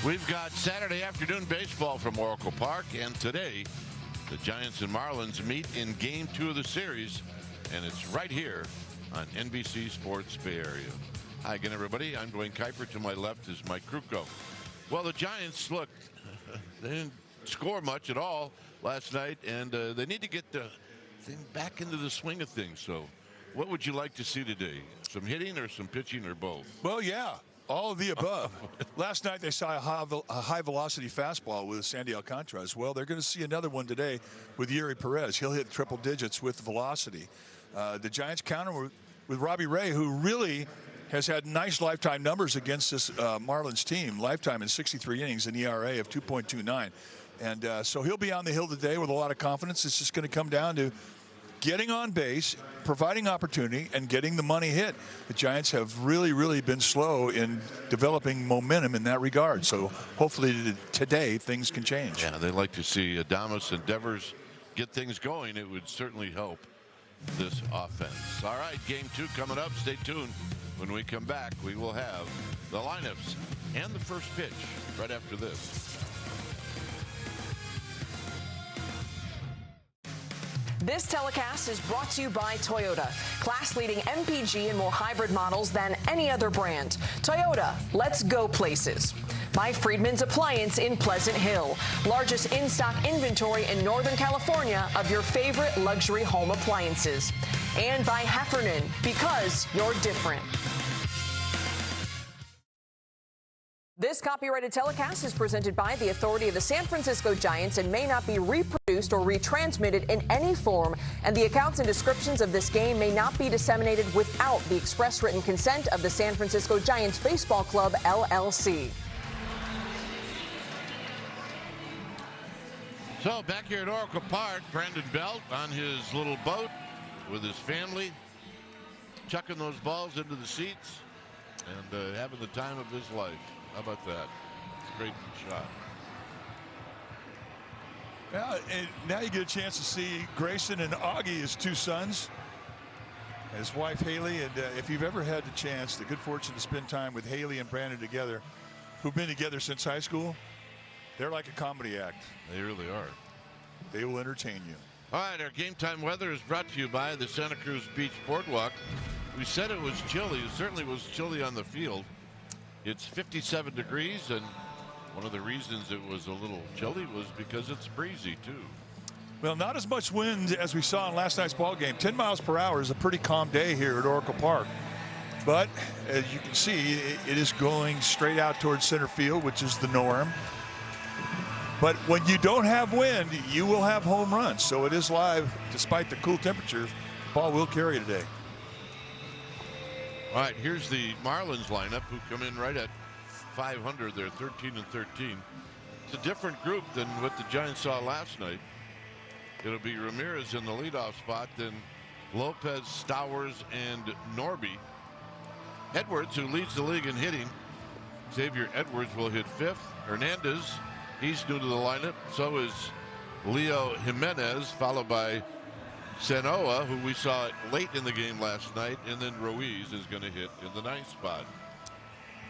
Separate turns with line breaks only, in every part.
We've got Saturday afternoon baseball from Oracle Park, and today the Giants and Marlins meet in Game 2 of the series, and it's right here on NBC Sports Bay Area. Hi again, everybody. I'm Dwayne Kuiper. To my left is Mike Kruko. Well, the Giants, look, they didn't score much at all last night, and they need to get the thing back into the swing of things. So what would you like to see today? Some hitting or some pitching or both?
Well, yeah. All of the above. Last night they saw a high-velocity fastball with Sandy Alcantara. Well, they're going to see another one today with Yuri Perez. He'll hit triple digits with velocity. The Giants counter with Robbie Ray, who really has had nice lifetime numbers against this Marlins team. Lifetime in 63 innings, an ERA of 2.29. And so he'll be on the hill today with a lot of confidence. It's just going to come down to getting on base, providing opportunity, and getting the money hit. The Giants have really been slow in developing momentum in that regard. So hopefully today things can change.
Yeah, they like to see Adames and Devers get things going. It would certainly help this offense. All right, Game 2 coming up. Stay tuned. When we come back, we will have the lineups and the first pitch right after this.
This telecast is brought to you by Toyota, class-leading MPG and more hybrid models than any other brand. Toyota, let's go places. By Friedman's Appliance in Pleasant Hill, largest in-stock inventory in Northern California of your favorite luxury home appliances. And by Heffernan, because you're different. This copyrighted telecast is presented by the authority of the San Francisco Giants and may not be reproduced or retransmitted in any form, and the accounts and descriptions of this game may not be disseminated without the express written consent of the San Francisco Giants Baseball Club, LLC.
So back here at Oracle Park, Brandon Belt on his little boat with his family, chucking those balls into the seats and having the time of his life. How about that? It's a great shot.
Yeah, and now you get a chance to see Grayson and Augie, his two sons, his wife Haley. And if you've ever had the chance, the good fortune to spend time with Haley and Brandon together, who've been together since high school, they're like a comedy act.
They really are.
They will entertain you.
All right, our game time weather is brought to you by the Santa Cruz Beach Boardwalk. We said it was chilly. It certainly was chilly on the field. It's 57 degrees, and one of the reasons it was a little chilly was because it's breezy, too.
Well, not as much wind as we saw in last night's ball game. 10 miles per hour is a pretty calm day here at Oracle Park. But as you can see, it is going straight out towards center field, which is the norm. But when you don't have wind, you will have home runs. So it is live, despite the cool temperatures. The ball will carry today.
All right, here's the Marlins lineup, who come in right at 500. They're 13-13. It's a different group than what the Giants saw last night. It'll be Ramirez in the leadoff spot, then Lopez, Stowers, and Norby. Edwards, who leads the league in hitting. Xavier Edwards will hit fifth. Hernandez, he's new to the lineup. So is Leo Jimenez, followed by Sanoa, who we saw late in the game last night, and then Ruiz is going to hit in the ninth spot.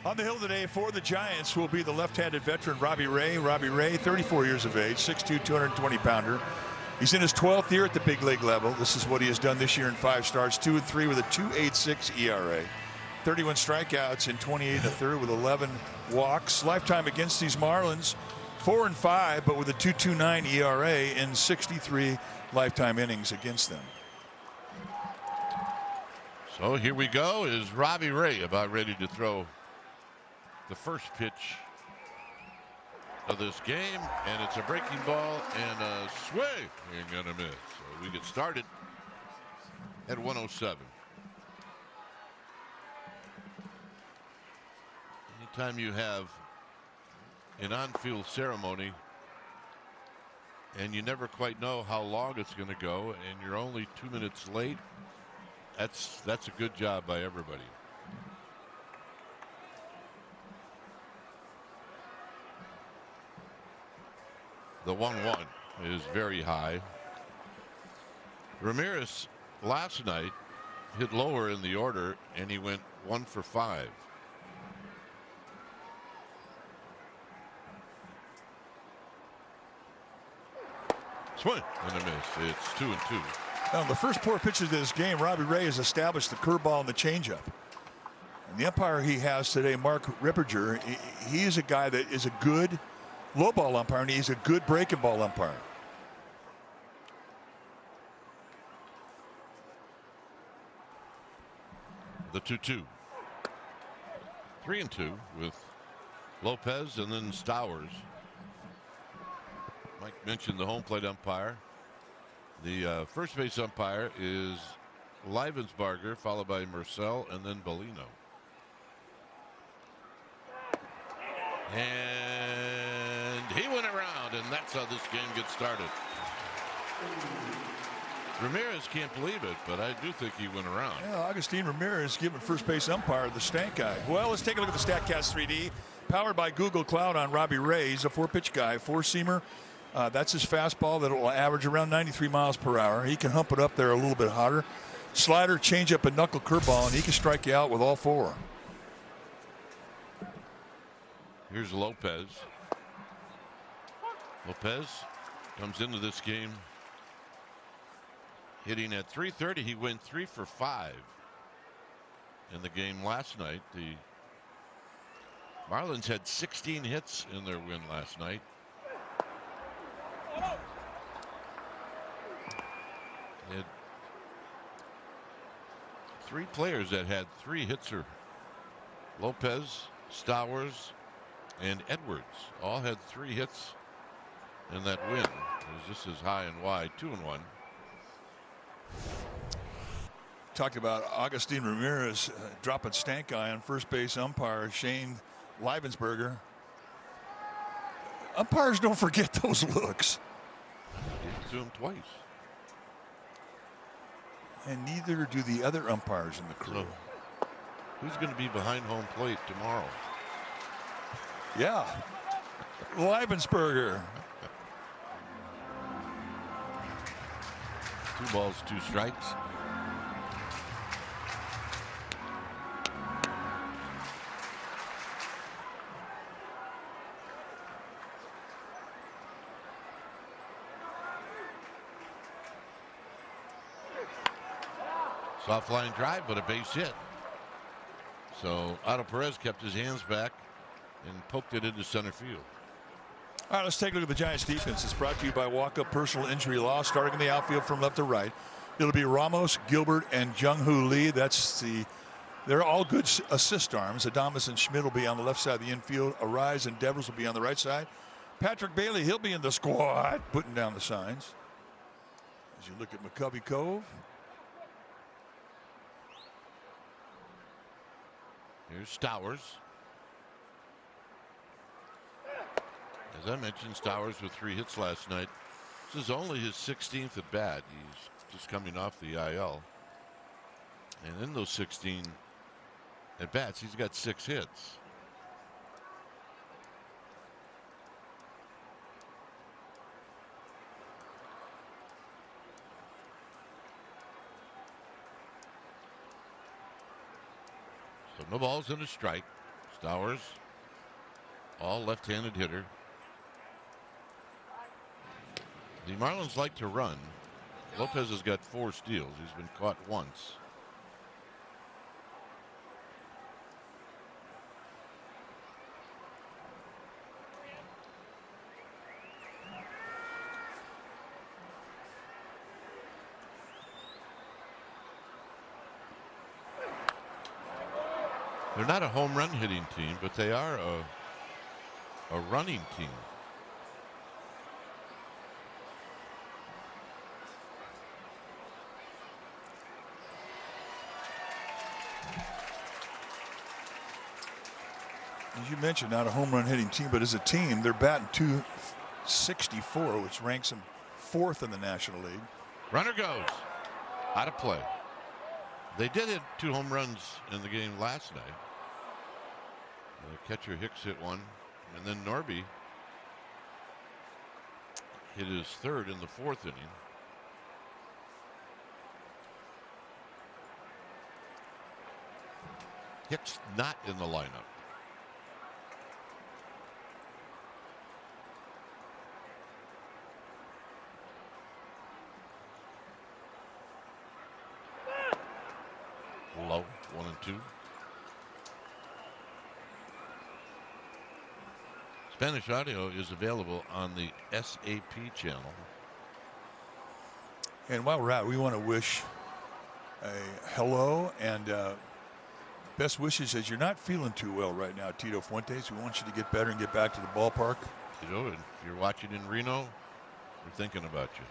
On the hill today for the Giants will be the left-handed veteran Robbie Ray. Robbie Ray, 34 years of age, 6'2", 220-pounder. He's in his 12th year at the big league level. This is what he has done this year in 5 starts, 2-3 with a 2.86 ERA. 31 strikeouts in 28 1/3 with 11 walks. Lifetime against these Marlins, 4-5, but with a 2.29 ERA in 63 lifetime innings against them.
So here we go. Is Robbie Ray about ready to throw the first pitch of this game? And it's a breaking ball and a swing. Ain't gonna miss. So we get started at 107. Anytime you have an on-field ceremony and you never quite know how long it's going to go, and you're only 2 minutes late, that's a good job by everybody. The 1-1 is very high. Ramirez last night hit lower in the order, and he went 1 for 5. Swing and a miss. It's 2-2.
Now, the first 4 pitches of this game, Robbie Ray has established the curveball and the changeup. And the umpire he has today, Mark Ripperger, he is a guy that is a good low ball umpire, and he's a good breaking ball umpire.
The 2-2. 3-2 with Lopez and then Stowers. Mike mentioned the home plate umpire. The first base umpire is Livensbarger, followed by Mercell and then Bellino. And he went around, and that's how this game gets started. Ramirez can't believe it, but I do think he went around.
Yeah, Agustin Ramirez giving first base umpire the stank eye. Well, let's take a look at the StatCast 3D, powered by Google Cloud on Robbie Ray. He's a 4-pitch guy, 4-seamer. That's his fastball that will average around 93 miles per hour. He can hump it up there a little bit hotter. Slider, changeup, and knuckle curveball, and he can strike you out with all 4.
Here's Lopez. Lopez comes into this game hitting at .330. He went 3 for 5 in the game last night. The Marlins had 16 hits in their win last night. They had 3 players that had 3 hits or Lopez, Stowers, and Edwards all had 3 hits in that win. It was just as high and wide, 2-1.
Talked about Agustin Ramirez dropping stank eye on first base umpire Shane Livensbarger. Umpires don't forget those looks.
Gave it to him twice.
And neither do the other umpires in the crew.
So, who's going to be behind home plate tomorrow?
Yeah. Livensbarger.
2 balls, 2 strikes. Soft line drive, but a base hit. So Otto Perez kept his hands back and poked it into center field.
All right, let's take a look at the Giants defense. It's brought to you by Walkup Personal Injury Law, starting in the outfield from left to right. It'll be Ramos, Gilbert, and Jung-Hoo Lee. They're all good assist arms. Adames and Schmidt will be on the left side of the infield. Arise and Devers will be on the right side. Patrick Bailey, he'll be in the squad, putting down the signs. As you look at McCovey Cove.
Here's Stowers. As I mentioned, Stowers with 3 hits last night. This is only his 16th at bat. He's just coming off the IL. And in those 16 at bats, he's got 6 hits. So no balls and a strike. Stowers, all left-handed hitter. The Marlins like to run. Lopez has got 4 steals. He's been caught once. They're not a home run hitting team, but they are a running team.
As you mentioned, not a home run hitting team, but as a team, they're batting .264, which ranks them 4th in the National League.
Runner goes out of play. They did hit 2 home runs in the game last night. Catcher Hicks hit 1, and then Norby hit his 3rd in the 4th inning. Hicks not in the lineup. 1-2. Spanish audio is available on the SAP channel.
And while we're out, we want to wish a hello and best wishes as you're not feeling too well right now, Tito Fuentes. We want you to get better and get back to the ballpark.
You know, and if you're watching in Reno, we're thinking about you.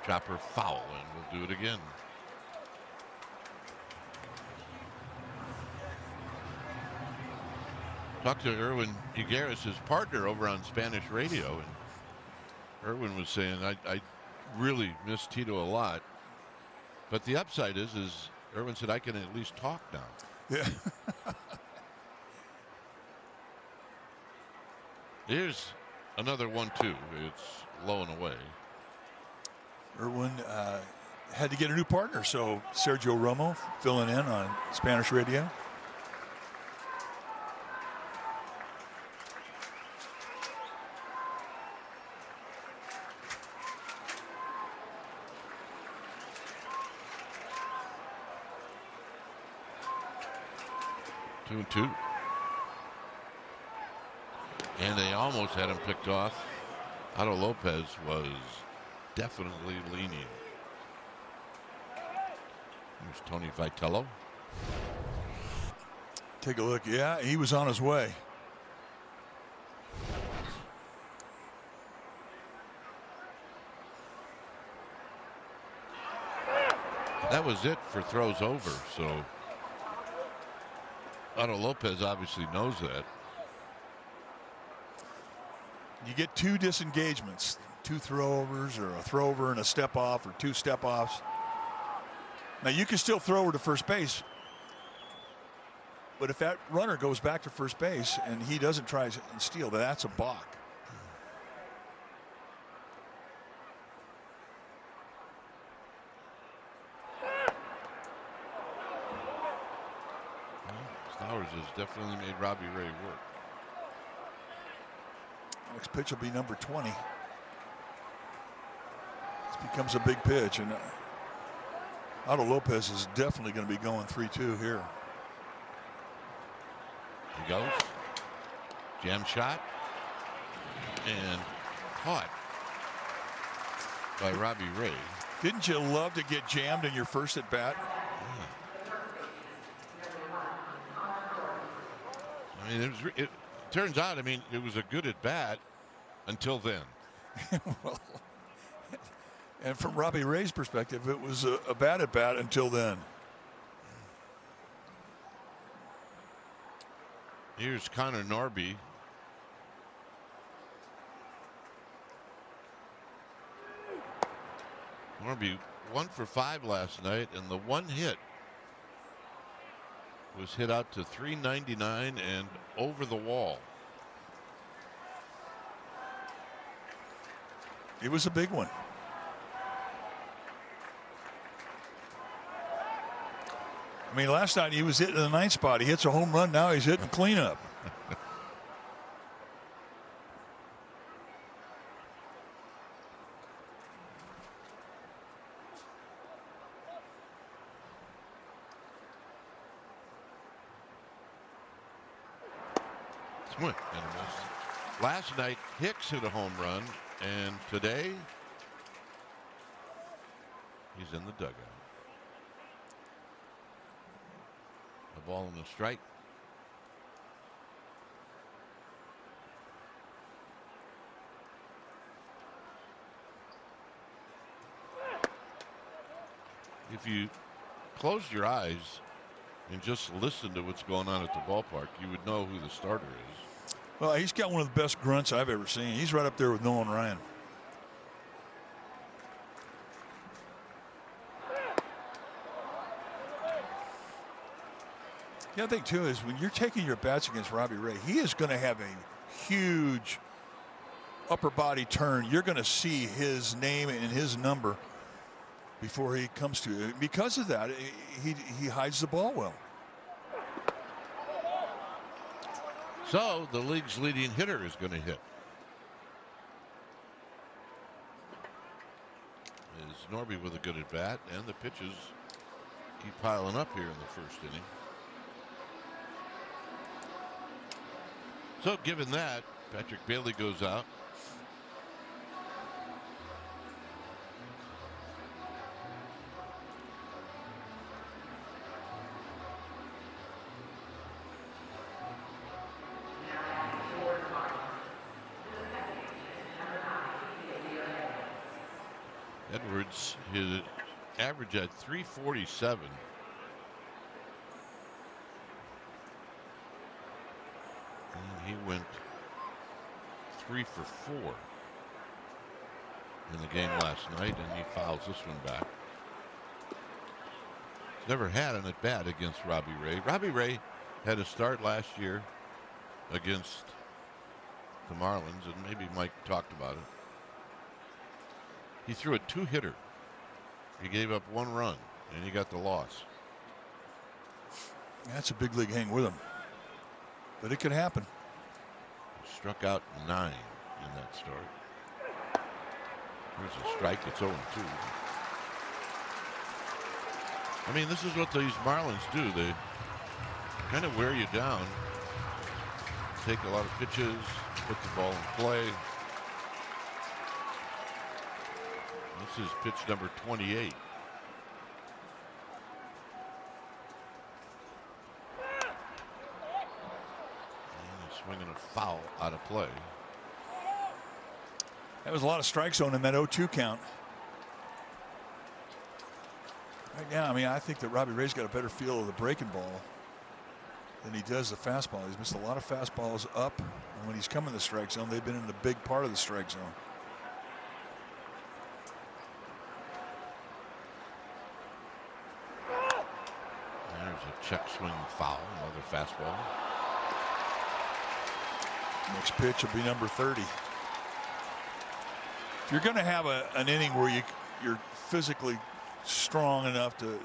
Chopper foul, and we'll do it again. Talked to Erwin Higueras, his partner over on Spanish radio, and Erwin was saying, I really miss Tito a lot. But the upside is Erwin said, I can at least talk now.
Yeah.
Here's another 1-2. It's low and away.
Erwin had to get a new partner, so Sergio Romo filling in on Spanish radio.
Two and two. And they almost had him picked off. Otto Lopez was definitely leaning. Here's Tony Vitello.
Take a look. Yeah, he was on his way.
That was it for throws over. So Otto Lopez obviously knows that.
You get two disengagements, two throwovers, or a throwover and a step off, or two step offs. Now you can still throw over to first base, but if that runner goes back to first base and he doesn't try and steal, that's a balk.
Stowers has definitely made Robbie Ray work.
Next pitch will be number 20. This becomes a big pitch, and Otto Lopez is definitely going to be going 3-2 here.
He goes. Jam shot. And caught by Robbie Ray.
Didn't you love to get jammed in your first at bat?
I mean, it turns out, I mean, it was a good at bat until then.
Well, and from Robbie Ray's perspective, it was a bad at bat until then.
Here's Connor Norby. Norby 1 for 5 last night, and the one hit was hit out to 399 and over the wall.
It was a big one. I mean, last night he was hitting the 9th spot. He hits a home run. Now he's hitting cleanup.
Swing and a miss. Last night Hicks hit a home run, and today he's in the dugout. A ball and a strike. If you closed your eyes and just listen to what's going on at the ballpark, you would know who the starter is.
Well, he's got one of the best grunts I've ever seen. He's right up there with Nolan Ryan. The other thing, too, is when you're taking your bats against Robbie Ray, he is going to have a huge upper body turn. You're going to see his name and his number before he comes to you. Because of that, he hides the ball well.
So the league's leading hitter is going to hit. Is Norby with a good at bat, and the pitches keep piling up here in the first inning. So given that, Patrick Bailey goes out. Edwards, his average at 347. And he went 3 for 4 in the game last night, and he fouls this one back. He's never had an at bat against Robbie Ray. Robbie Ray had a start last year against the Marlins, and maybe Mike talked about it. He threw a 2-hitter. He gave up 1 run, and he got the loss.
That's a big league hang with him. But it could happen.
He struck out 9 in that start. Here's a strike. It's 0-2. I mean, this is what these Marlins do. They kind of wear you down. Take a lot of pitches, put the ball in play. This is pitch number 28. And he's swinging a foul out of play.
That was a lot of strike zone in that 0-2 count. Right now, I mean, I think that Robbie Ray's got a better feel of the breaking ball than he does the fastball. He's missed a lot of fastballs up, and when he's come in the strike zone, they've been in the big part of the strike zone.
Check swing foul, another fastball.
Next pitch will be number 30. If you're going to have an inning where you're physically strong enough to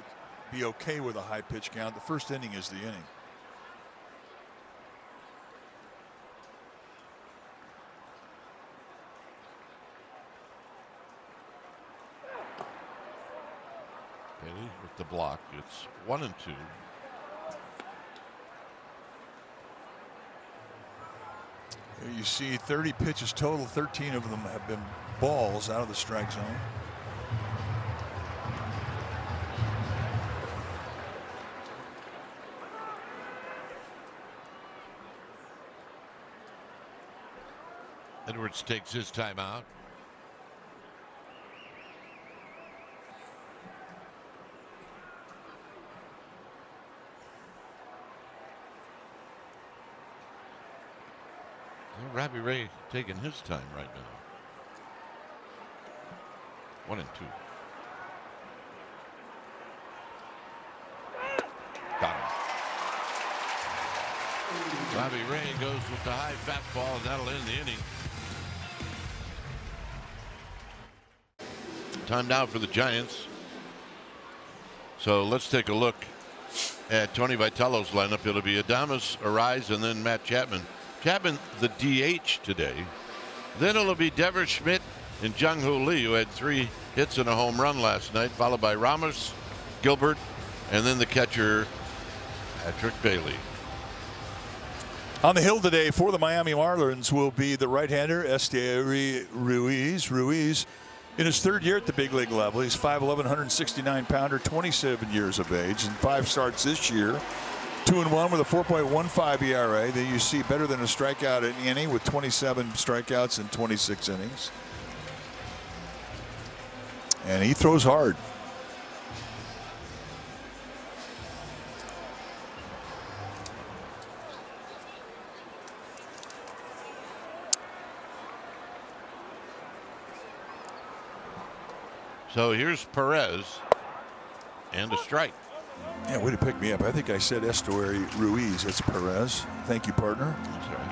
be okay with a high pitch count, the first inning is the inning.
Bailey with the block. It's 1-2.
Here you see 30 pitches total. 13 of them have been balls out of the strike zone.
Edwards takes his timeout. Robbie Ray taking his time right now. 1-2. Got him. Robbie Ray goes with the high fastball, and that'll end the inning. Time now for the Giants. So let's take a look at Tony Vitello's lineup. It'll be Adames, Arise, and then Matt Chapman. Chapman, the DH today. Then it'll be Devers, Schmidt, and Jung-Hoo Lee, who had 3 hits and a home run last night, followed by Ramos, Gilbert, and then the catcher, Patrick Bailey.
On the hill today for the Miami Marlins will be the right-hander, Esteury Ruiz. Ruiz, in his 3rd year at the big league level, he's 5'11", 169-pounder, 27 years of age, and 5 starts this year. 2-1 with a 4.15 ERA. Then you see better than a strikeout an inning with 27 strikeouts in 26 innings. And he throws hard.
So here's Perez and a strike.
Yeah, way to pick me up. I think I said Esteury Ruiz. It's Perez. Thank you, partner.
That's right.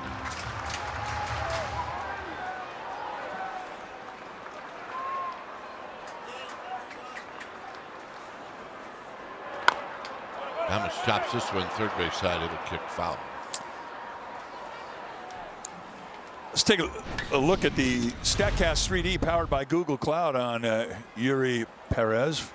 Thomas chops this one third base side. It'll kick foul.
Let's take a look at the StatCast 3D powered by Google Cloud on Yuri Perez.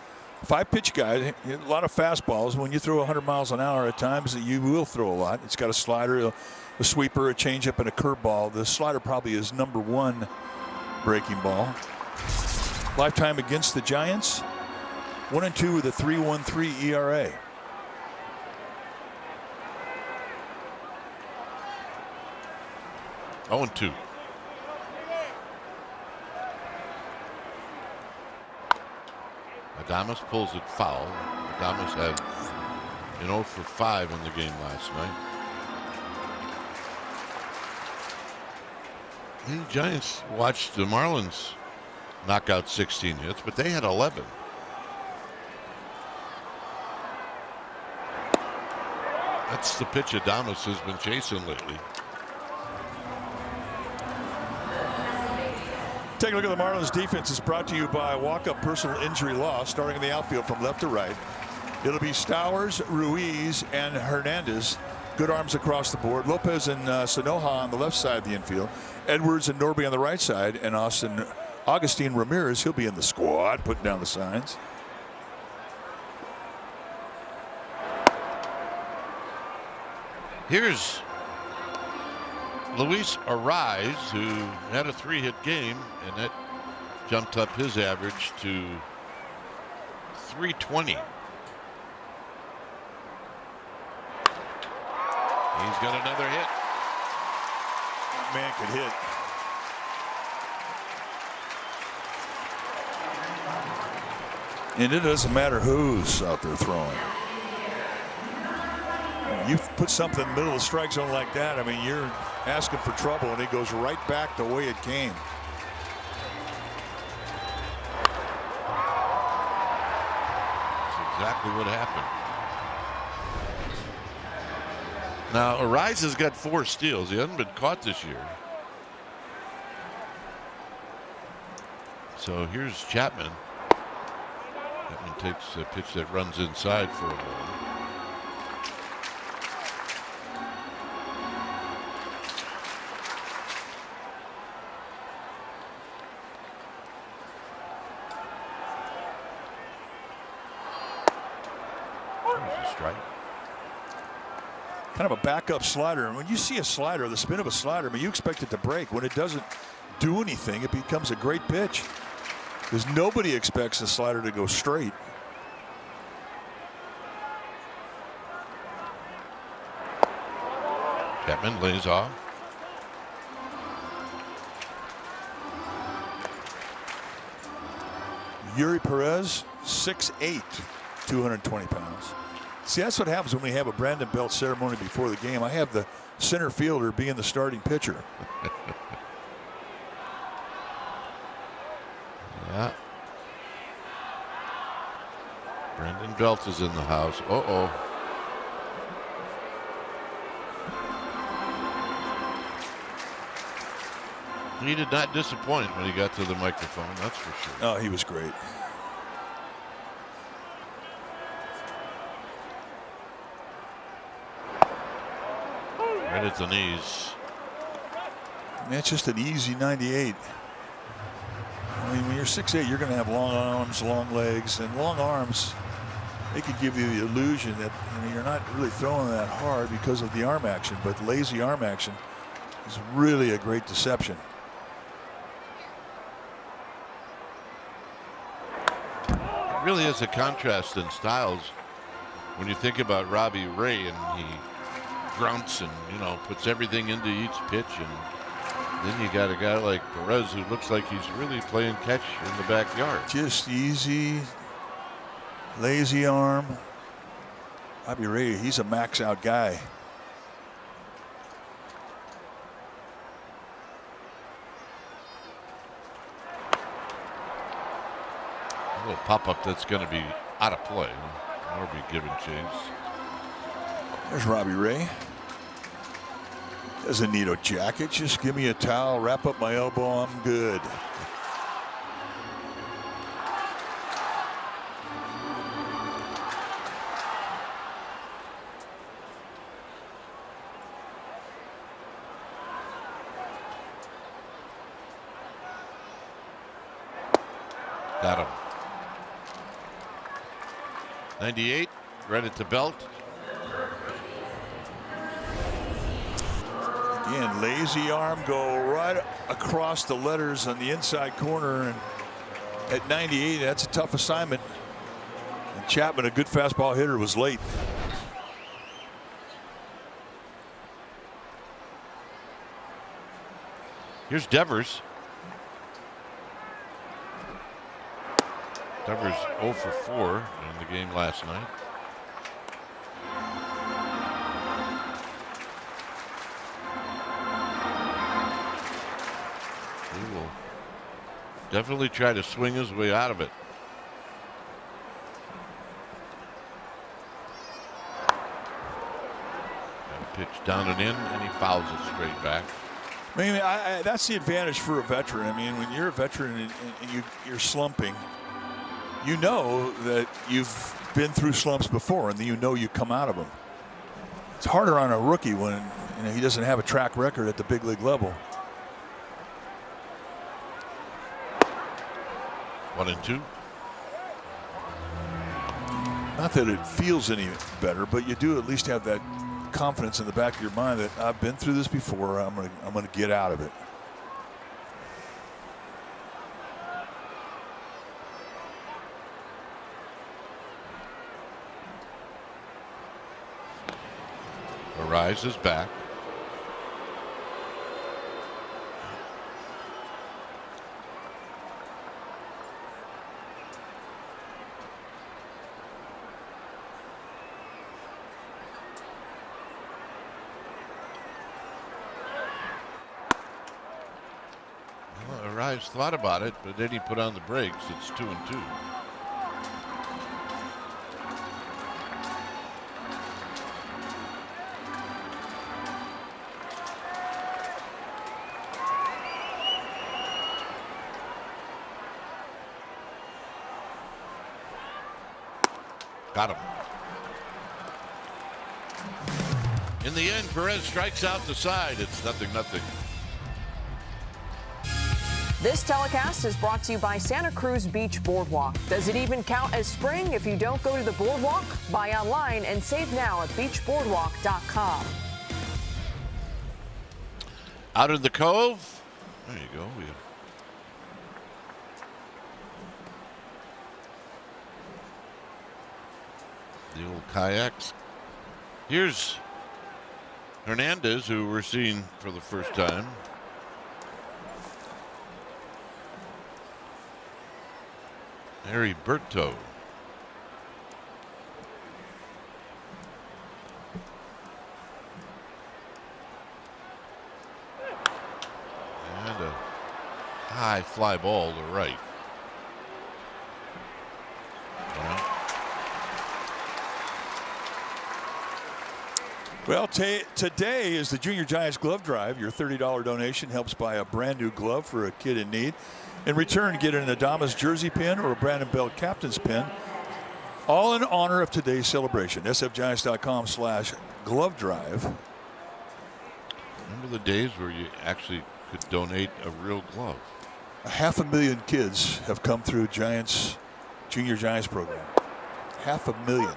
5-pitch guy, a lot of fastballs. When you throw 100 miles an hour at times, you will throw a lot. It's got a slider, a sweeper, a changeup, and a curveball. The slider probably is #1 breaking ball. Lifetime against the Giants, 1-2 with a 3.13 ERA.
Oh, 2. Adames pulls it foul. Adames had an 0 for 5 in the game last night. The Giants watched the Marlins knock out 16 hits, but they had 11. That's the pitch Adames has been chasing lately.
Take a look at the Marlins defense. It's brought to you by Walk-Up Personal Injury Law, starting in the outfield from left to right. It'll be Stowers, Ruiz, and Hernandez. Good arms across the board. Lopez and Sanoja on the left side of the infield. Edwards and Norby on the right side. And Augustine Ramirez, he'll be in the squad, putting down the signs.
Here's Luis Arraez, who had a 3-hit game, and that jumped up his average to 320. He's got another hit.
That man could hit. And it doesn't matter who's out there throwing. You put something in the middle of the strike zone like that, I mean, you're asking for trouble, and it goes right back the way it came.
That's exactly what happened. Now, Arraez has got 4 steals. He hasn't been caught this year. So here's Chapman. Chapman takes a pitch that runs inside for a ball.
Kind of a backup slider. And when you see a slider, the spin of a slider, I mean, you expect it to break. When it doesn't do anything, it becomes a great pitch. Because nobody expects the slider to go straight.
Chapman lays off.
Yuri Perez, 6'8", 220 pounds. See, that's what happens when we have a Brandon Belt ceremony before the game. I have the center fielder being the starting pitcher.
Yeah. Brandon Belt is in the house. Uh-oh. He did not disappoint when he got to the microphone, that's for sure.
Oh, he was great.
Right at the knees.
That's just an easy 98. I mean, when you're 6'8", you're going to have long arms, long legs, and long arms. They could give you the illusion that you're not really throwing that hard because of the arm action, but lazy arm action is really a great deception.
It really is a contrast in styles when you think about Robbie Ray, and he grunts and puts everything into each pitch, and then you got a guy like Perez who looks like he's really playing catch in the backyard.
Just easy, lazy arm. Robbie Ray, he's a max out guy.
A little pop-up that's going to be out of play. Norby giving chase.
There's Robbie Ray. Doesn't need a jacket. Just give me a towel, wrap up my elbow, I'm good.
Got him. 98, right at the belt.
Again, lazy arm, go right across the letters on the inside corner. And at 98, that's a tough assignment. And Chapman, a good fastball hitter, was late.
Here's Devers. Devers 0 for 4 in the game last night. He will definitely try to swing his way out of it. Pitch down and in, and he fouls it straight back.
I mean, that's the advantage for a veteran. I mean, when you're a veteran and you're slumping, you know that you've been through slumps before, and then you know you come out of them. It's harder on a rookie when he doesn't have a track record at the big league level.
1-2.
Not that it feels any better, but you do at least have that confidence in the back of your mind that I've been through this before. I'm gonna get out of it.
Arise is back. Arise thought about it, but then he put on the brakes. It's 2-2. Got him. In the end, Perez strikes out the side. It's 0-0.
This telecast is brought to you by Santa Cruz Beach Boardwalk. Does it even count as spring if you don't go to the boardwalk? Buy online and save now at beachboardwalk.com.
Out of the Cove. There you go. The old kayaks. Here's Hernandez, who we're seeing for the first time. Heriberto. And a high fly ball to right.
Well, today is the Junior Giants Glove Drive. Your $30 donation helps buy a brand new glove for a kid in need. In return, get an Adamas jersey pin or a Brandon Belt captain's pin, all in honor of today's celebration. sfgiants.com/glove drive.
Remember the days where you actually could donate a real glove?
500,000 kids have come through Junior Giants program. 500,000.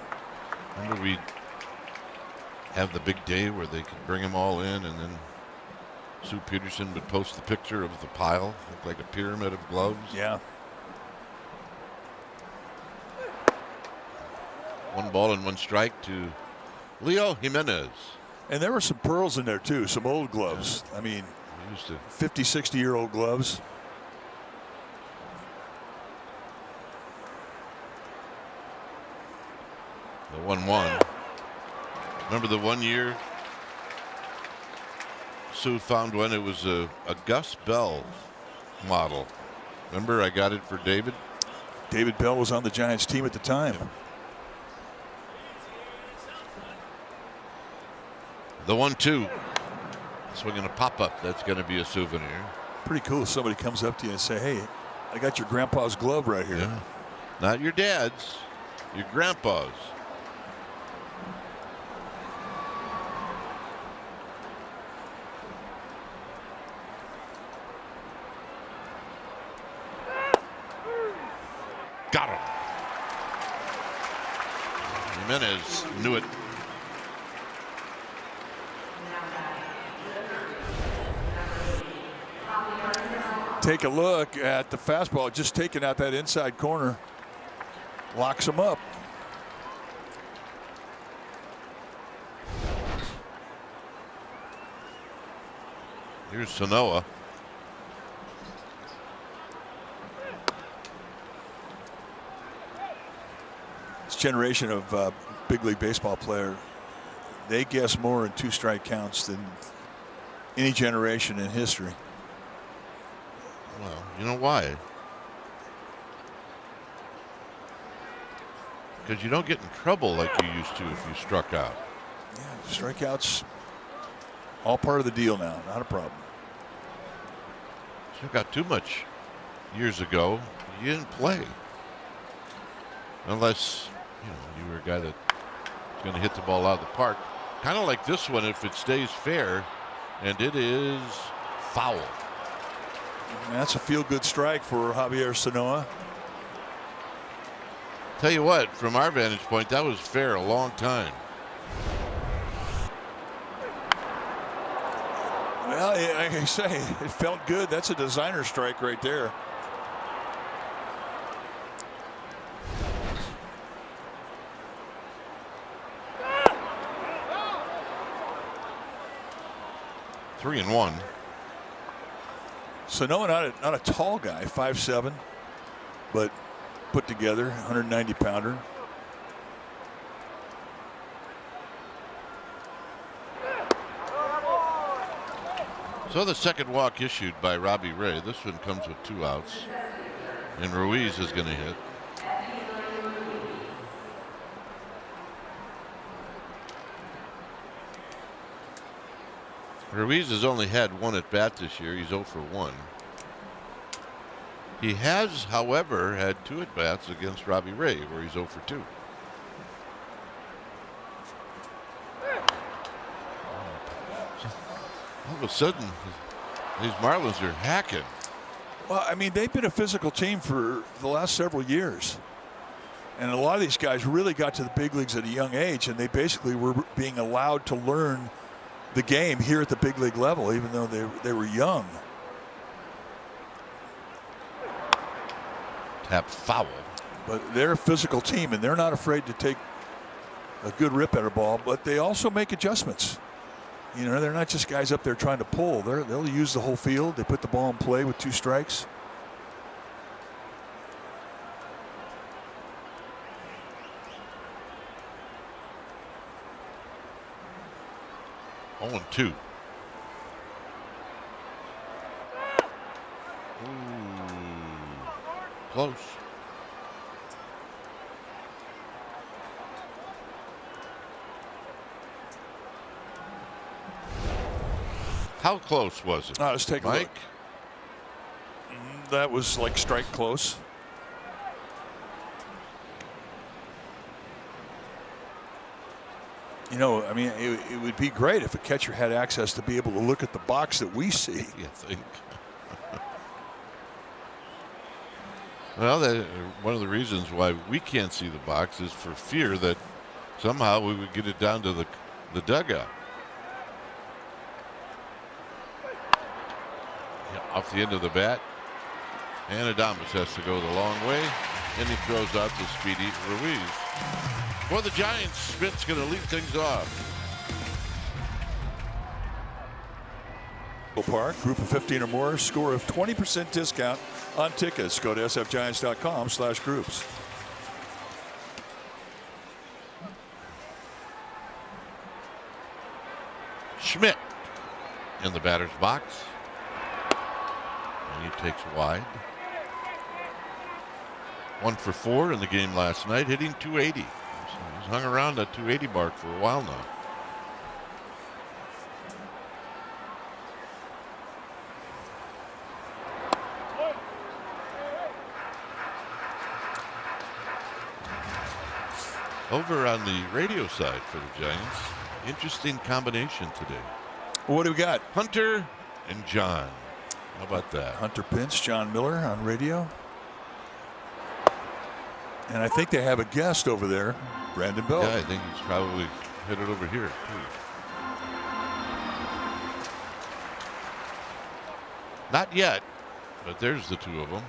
Remember we have the big day where they could bring them all in, and then Sue Peterson would post the picture of the pile, looked like a pyramid of gloves.
Yeah.
1 ball and 1 strike to Leo Jimenez.
And there were some pearls in there too, some old gloves. I mean, 50, 60-year-old gloves.
The 1-1. Remember the 1 year Sue found one? It was a Gus Bell model. Remember, I got it for David.
David Bell was on the Giants team at the time.
Yeah. The 1-2. Swinging a pop-up. That's going to be a souvenir.
Pretty cool if somebody comes up to you and say, hey, I got your grandpa's glove right here.
Yeah. Not your dad's, your grandpa's. Got him. Jimenez knew it.
Take a look at the fastball, just taking out that inside corner. Locks him up.
Here's Sanoa.
This generation of big league baseball player, they guess more in 2-strike counts than any generation in history.
Well, you know why? Because you don't get in trouble like you used to if you struck out.
Yeah, strikeouts, all part of the deal now. Not a problem.
Struck out too much years ago. You didn't play. Unless, you were a guy that's going to hit the ball out of the park. Kind of like this one if it stays fair. And it is foul.
And that's a feel-good strike for Javier Sanoa.
Tell you what, from our vantage point, that was fair a long time.
Well, like I say, it felt good. That's a designer strike right there.
Three and one.
Sanoa, not a tall guy, 5'7", but put together, 190-pounder.
So the second walk issued by Robbie Ray. This one comes with 2 outs. And Ruiz is going to hit. Ruiz has only had 1 at bat this year. He's 0 for 1. He has, however, had 2 at bats against Robbie Ray, where he's 0 for 2. All of a sudden, these Marlins are hacking.
Well, I mean, they've been a physical team for the last several years. And a lot of these guys really got to the big leagues at a young age, and they basically were being allowed to learn the game here at the big league level, even though they were young.
Tap foul.
But they're a physical team, and they're not afraid to take a good rip at a ball, but they also make adjustments. They're not just guys up there trying to pull. They'll use the whole field. They put the ball in play with 2 strikes.
Oh, and 2. Ooh. Close. How close was it?
Let's take a
Mike?
look. That was like strike close. I mean, it would be great if a catcher had access to be able to look at the box that we see.
You think? Well, one of the reasons why we can't see the box is for fear that somehow we would get it down to the dugout. Yeah, off the end of the bat. And Adames has to go the long way. And he throws out the speedy Ruiz. For the Giants, Schmidt's going to lead things off.
Park, group of 15 or more, score of 20% discount on tickets. Go to sfgiants.com/groups.
Schmidt in the batter's box. And he takes wide. 1 for 4 in the game last night, hitting .280. So he's hung around that .280 mark for a while now. Over on the radio side for the Giants, interesting combination today.
What do we got?
Hunter and John. How about that?
Hunter Pence, John Miller on radio. And I think they have a guest over there. Brandon Belt.
Yeah, I think he's probably hit it over here, too. Not yet, but there's the two of them.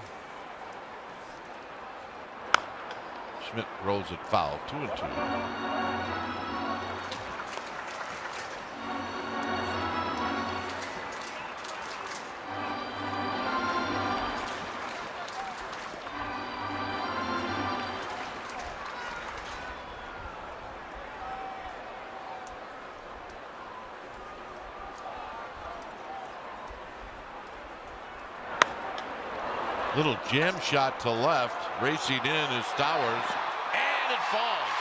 Schmidt rolls it foul, 2-2. Little jam shot to left. Racing in is Stowers. And it falls.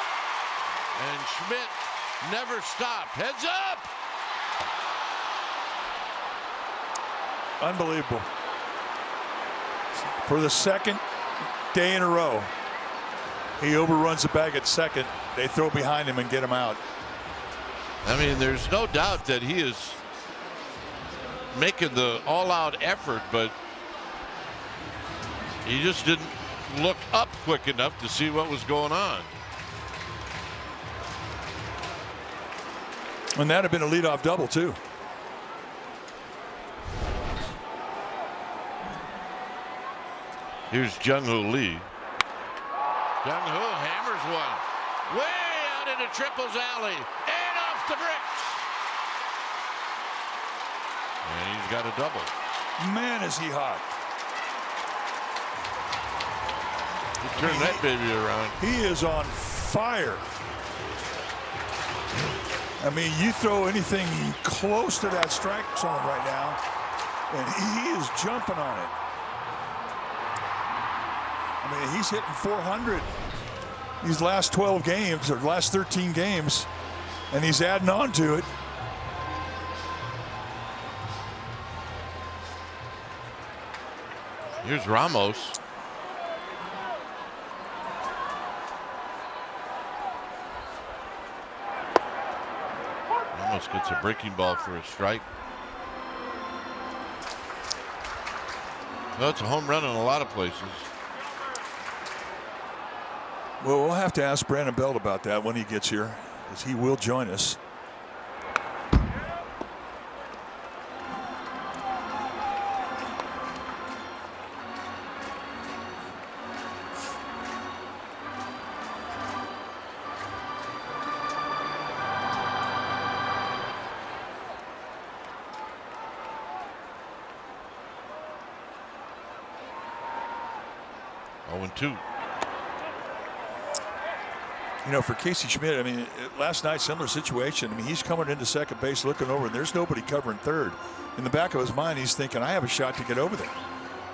And Schmidt never stopped. Heads up!
Unbelievable. For the second day in a row, he overruns the bag at second. They throw behind him and get him out.
I mean, there's no doubt that he is making the all-out effort, but he just didn't look up quick enough to see what was going on.
And that'd have been a leadoff double, too.
Here's Jung-Hoo Lee. Jung-Hoo hammers one. Way out into Triple's alley. And off the bricks. And he's got a double.
Man, is he hot.
Turn that baby around.
He is on fire. I mean, you throw anything close to that strike zone right now, and he is jumping on it. I mean, he's hitting 400 these last 12 games, or last 13 games, and he's adding on to it.
Here's Ramos. Ramos gets a breaking ball for a strike. Well, it's a home run in a lot of places.
Well, we'll have to ask Brandon Belt about that when he gets here, because he will join us. You know, for Casey Schmidt, I mean, last night, similar situation. I mean, he's coming into second base looking over, and there's nobody covering third. In the back of his mind, he's thinking, I have a shot to get over there.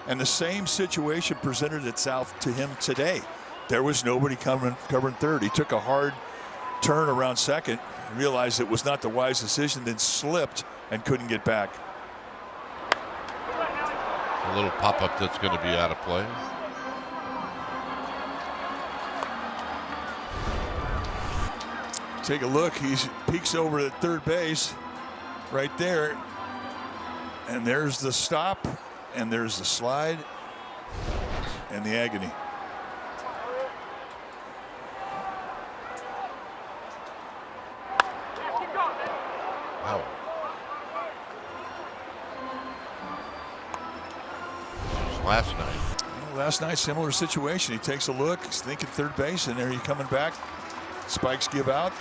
And the same situation presented itself to him today. There was nobody covering third. He took a hard turn around second, realized it was not the wise decision, then slipped and couldn't get back.
A little pop-up that's going to be out of play.
Take a look. He peeks over at third base right there. And there's the stop. And there's the slide. And the agony.
Wow. Last night.
Well, last night, similar situation. He takes a look. He's thinking third base. And there he's coming back. Spikes give out.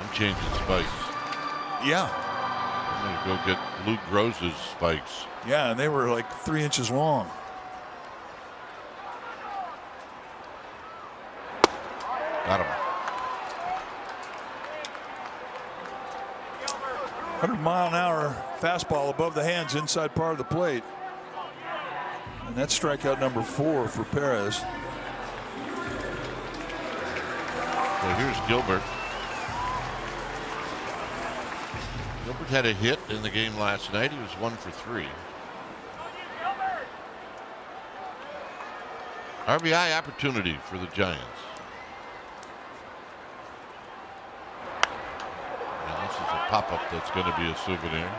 I'm changing spikes.
Yeah.
I'm going to go get Luke Gross's spikes.
Yeah, and they were like 3 inches long.
Got him.
100-mile-an-hour fastball above the hands inside part of the plate. And that's strikeout number 4 for Perez.
So here's Gilbert. Gilbert had a hit in the game last night. He was 1 for 3. RBI opportunity for the Giants. And this is a pop-up that's going to be a souvenir.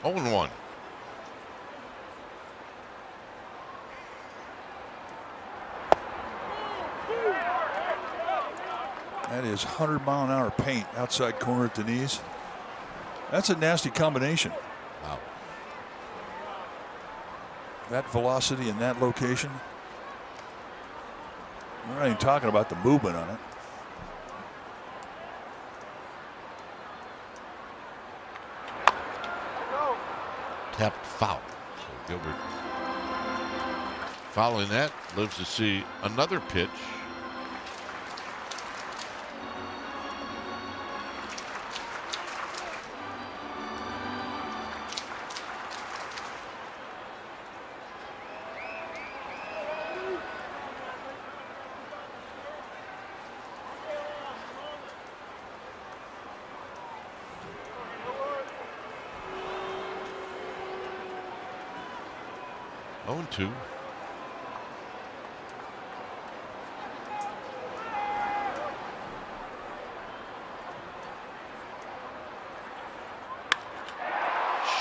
0-1.
That is 100-mile-an-hour paint outside corner at the knees. That's a nasty combination.
Wow.
That velocity in that location. We're not even talking about the movement on it.
Tapped foul. So Gilbert, following that, lives to see another pitch. Oh, 2.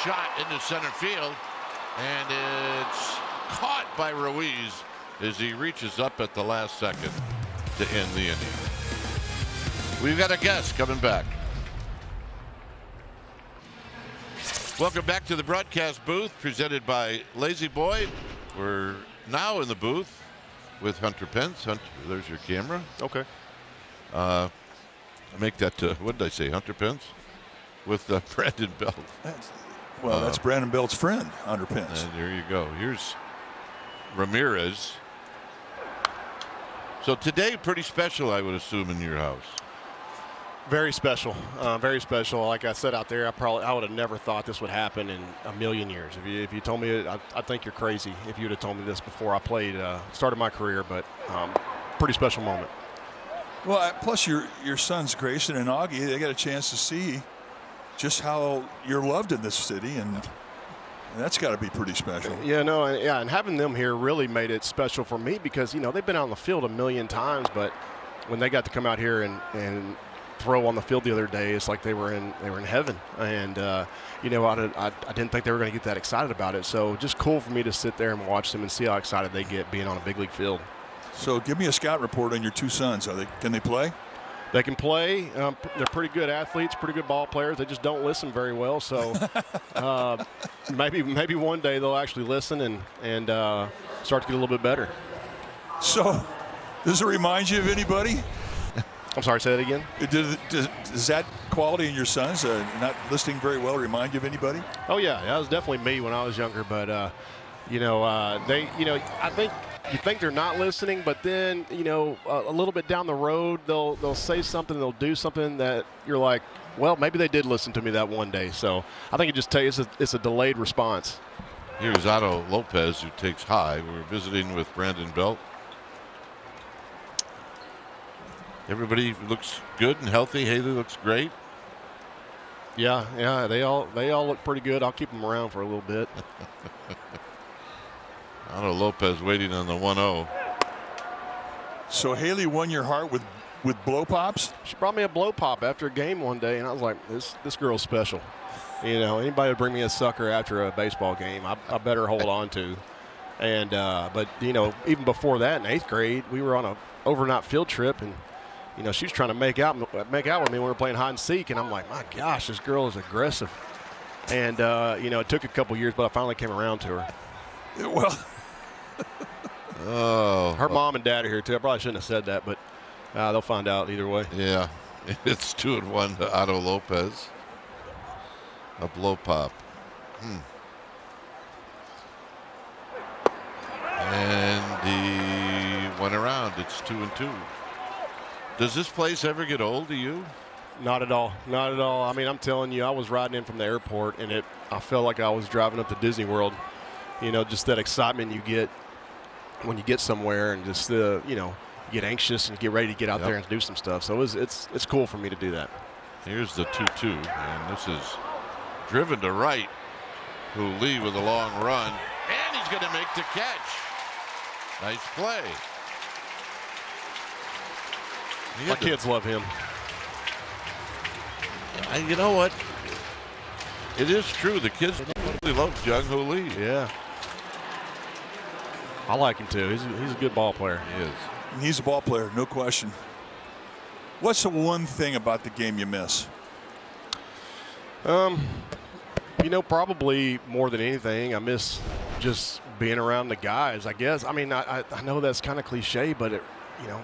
Shot into center field, and it's caught by Ruiz as he reaches up at the last second to end the inning. We've got a guest coming back. Welcome back to the broadcast booth presented by Lazy Boy. We're now in the booth with Hunter Pence. Hunter, there's your camera.
Okay.
Make that, what did I say, Hunter Pence? With Brandon Belt.
That's Brandon Belt's friend, Hunter Pence.
And there you go. Here's Ramirez. So today, pretty special, I would assume, in your house.
Very special. Very special. Like I said out there, I would have never thought this would happen in a million years. If you told me it, I think you're crazy if you would have told me this before I played, started my career. But pretty special moment.
Well, plus your sons Grayson and Augie, they got a chance to see just how you're loved in this city, and that's got to be pretty special.
Yeah, no, and having them here really made it special for me because they've been out on the field a million times, but when they got to come out here and throw on the field the other day, it's like they were in heaven, and I didn't think they were going to get that excited about it. So just cool for me to sit there and watch them and see how excited they get being on a big league field.
So give me a scout report on your two sons. Can they play?
They can play. They're pretty good athletes, pretty good ball players. They just don't listen very well. So maybe one day they'll actually listen and start to get a little bit better.
So does it remind you of anybody?
I'm sorry, say that again?
Does that quality in your sons, not listening very well, remind you of anybody?
Oh, yeah. That was definitely me when I was younger. But, I think you think they're not listening, but then, a little bit down the road, they'll say something, they'll do something that you're like, well, maybe they did listen to me that one day. So I think it just tells you it's a delayed response.
Here's Otto Lopez, who takes high. We're visiting with Brandon Belt. Everybody looks good and healthy. Haley looks great.
Yeah, they all look pretty good. I'll keep them around for a little bit.
Otto Lopez waiting on the 1-0.
So Haley won your heart with blow pops?
She brought me a blow pop after a game one day, and I was like, this girl's special. Anybody would bring me a sucker after a baseball game, I better hold on to. And but even before that, in 8th grade, we were on a overnight field trip, and she was trying to make out with me when we were playing hide and seek, and I'm like, my gosh, this girl is aggressive. And it took a couple years, but I finally came around to her.
Well,
her mom and dad are here too. I probably shouldn't have said that, but they'll find out either way.
Yeah, it's 2-1 to Otto Lopez. A blow pop. And he went around. It's 2-2. Does this place ever get old to you?
Not at all. Not at all. I mean, I'm telling you, I was riding in from the airport, and I felt like I was driving up to Disney World. Just that excitement you get when you get somewhere, and just you get anxious and get ready to get out there and do some stuff. So it's cool for me to do that.
Here's the 2-2, and this is driven to right. Lee with a long run, and he's going to make the catch. Nice play.
My kids love him.
You know what? It is true. The kids really love Jung Hoo Lee.
Yeah. I like him too. He's a good ball player.
He is.
He's a ball player, no question. What's the one thing about the game you miss?
Probably more than anything, I miss just being around the guys, I guess. I mean, I know that's kind of cliche, but,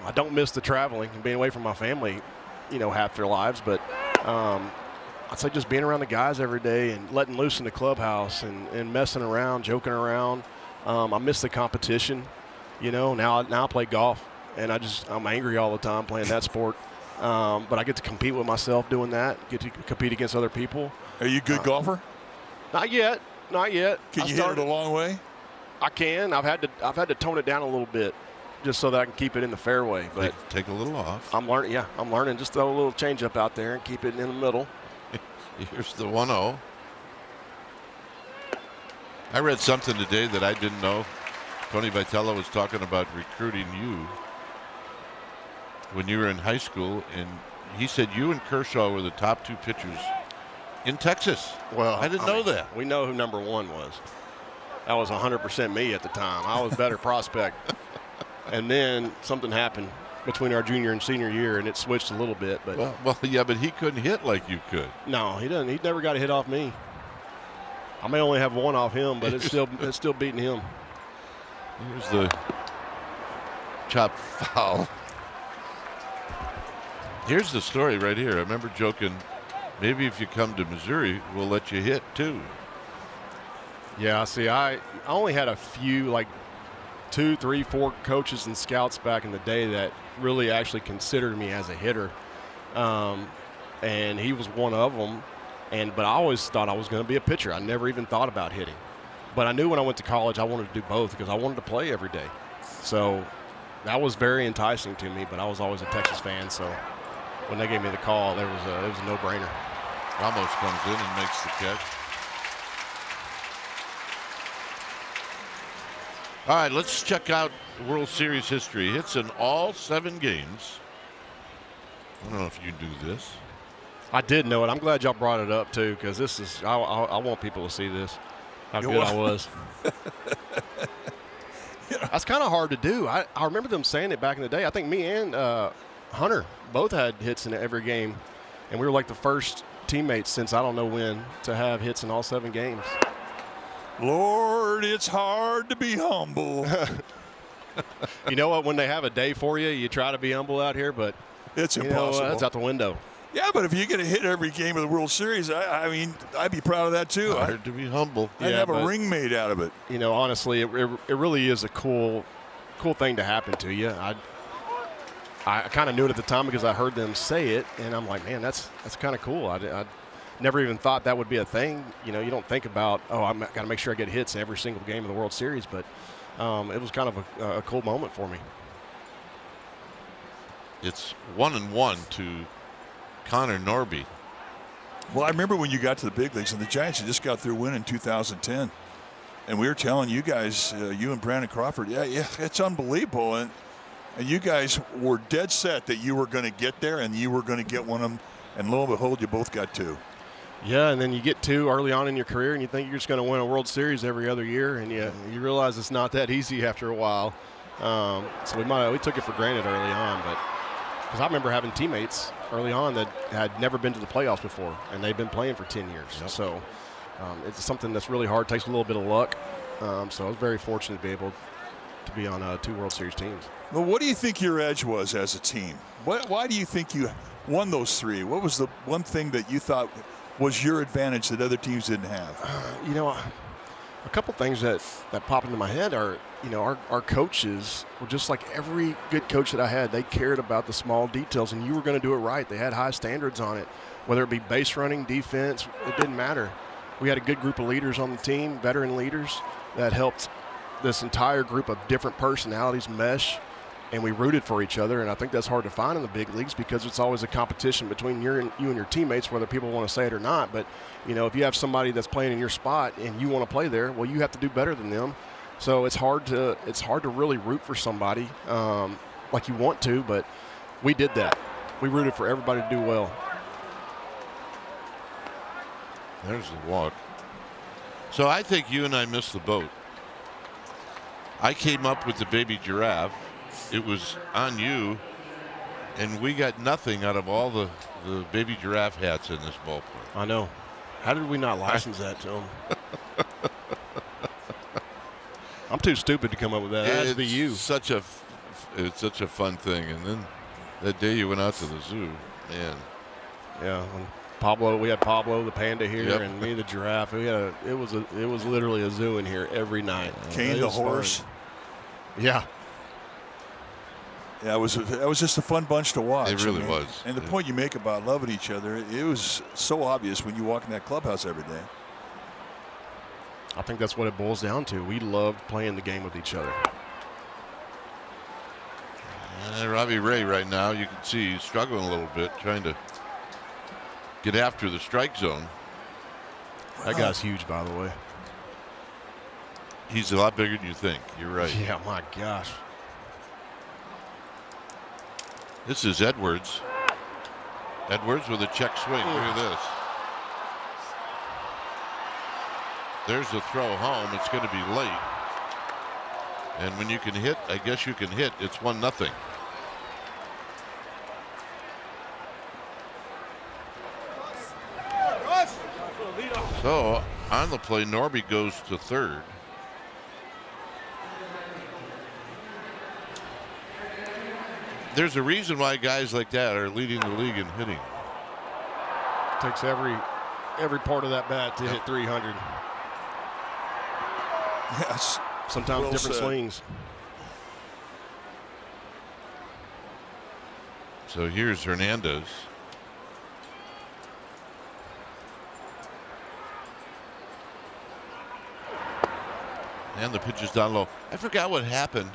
I don't miss the traveling and being away from my family, half their lives. But I'd say just being around the guys every day and letting loose in the clubhouse and messing around, joking around. I miss the competition. Now I play golf, and I'm angry all the time playing that sport. But I get to compete with myself doing that, get to compete against other people.
Are you a good golfer?
Not yet. Can
you hit it a long way?
I can. I've had to tone it down a little bit just so that I can keep it in the fairway. But
take a little off.
I'm learning. Yeah, I'm learning. Just throw a little change up out there and keep it in the middle.
Here's the 1-0. I read something today that I didn't know. Tony Vitello was talking about recruiting you when you were in high school, and he said you and Kershaw were the top 2 pitchers in Texas.
Well,
I didn't know that.
We know who number 1 was. That was 100% me at the time. I was a better prospect. And then something happened between our junior and senior year, and it switched a little bit. But
well, yeah, but he couldn't hit like you could.
No, he doesn't. He never got a hit off me. I may only have 1 off him, but it's still beating him.
Here's the chop foul. Here's the story right here. I remember joking, maybe if you come to Missouri, we'll let you hit too.
Yeah, see, I only had a few, like 2, 3, 4 coaches and scouts back in the day that really actually considered me as a hitter. And he was one of them. But I always thought I was going to be a pitcher. I never even thought about hitting. But I knew when I went to college I wanted to do both because I wanted to play every day. So that was very enticing to me, but I was always a Texas fan. So when they gave me the call, it was a no-brainer.
Ramos comes in and makes the catch. All right, let's check out World Series history. Hits in all 7 games. I don't know if you do this.
I did know it. I'm glad y'all brought it up, too, because this is I want people to see this, how good I was. That's kind of hard to do. I remember them saying it back in the day. I think me and Hunter both had hits in every game, and we were like the first teammates since I don't know when to have hits in all 7 games.
Lord, it's hard to be humble.
You know what? When they have a day for you, you try to be humble out here, but
it's impossible.
That's out the window.
Yeah, but if you get a hit every game of the World Series, I mean, I'd be proud of that too.
Hard to be humble.
I'd have a ring made out of it.
Honestly, it really is a cool thing to happen to you. I kind of knew it at the time because I heard them say it, and I'm like, man, that's kind of cool. I never even thought that would be a thing. You don't think about, I'm got to make sure I get hits in every single game of the World Series, but it was kind of a cool moment for me.
It's 1-1 to Connor Norby.
Well, I remember when you got to the big leagues, and the Giants had just got through winning in 2010, and we were telling you guys, you and Brandon Crawford, yeah, it's unbelievable, and you guys were dead set that you were going to get there, and you were going to get one of them, and lo and behold, you both got 2.
Yeah, and then you get 2 early on in your career, and you think you're just going to win a World Series every other year, and you realize it's not that easy after a while. So we took it for granted early on, but because I remember having teammates early on that had never been to the playoffs before, and they've been playing for 10 years. Yep. So it's something that's really hard. It takes a little bit of luck. So I was very fortunate to be able to be on 2 World Series teams.
Well, what do you think your edge was as a team? Why do you think you won those 3? What was the one thing that you thought was your advantage that other teams didn't have?
A couple things that pop into my head are, our coaches were just like every good coach that I had. They cared about the small details, and you were going to do it right. They had high standards on it, whether it be base running, defense, it didn't matter. We had a good group of leaders on the team, veteran leaders, that helped this entire group of different personalities mesh, and we rooted for each other. And I think that's hard to find in the big leagues because it's always a competition between you and your teammates, whether people want to say it or not. But, if you have somebody that's playing in your spot and you want to play there, well, you have to do better than them. So it's hard to really root for somebody like you want to, but we did that. We rooted for everybody to do well.
There's the walk. So I think you and I missed the boat. I came up with the baby giraffe. It was on you, and we got nothing out of all the baby giraffe hats in this ballpark.
I know. How did we not license that to them? I'm too stupid to come up with that. It has to be you.
It's such a fun thing. And then that day you went out to the zoo, man.
Yeah, we had Pablo the panda here,
Yep.
and me the giraffe. It was literally a zoo in here every night.
Kane the horse.
Fun. Yeah.
Yeah, it was just a fun bunch to watch.
It really was.
And the point you make about loving each other, it was so obvious when you walk in that clubhouse every day.
I think that's what it boils down to. We loved playing the game with each other.
Robbie Ray right now, you can see he's struggling a little bit, trying to get after the strike zone.
That guy's huge, by the way.
He's a lot bigger than you think. You're right.
Yeah, my gosh.
This is Edwards. Edwards with a check swing. Look at this. There's the throw home. It's going to be late. And when you can hit, I guess you can hit. It's 1-0. So on the play, Norby goes to third. There's a reason why guys like that are leading the league in hitting.
Takes every part of that bat to hit 300.
Yes.
Sometimes
Well
different
said.
swings.
So here's Hernandez. And the pitch is down low. I forgot what happened.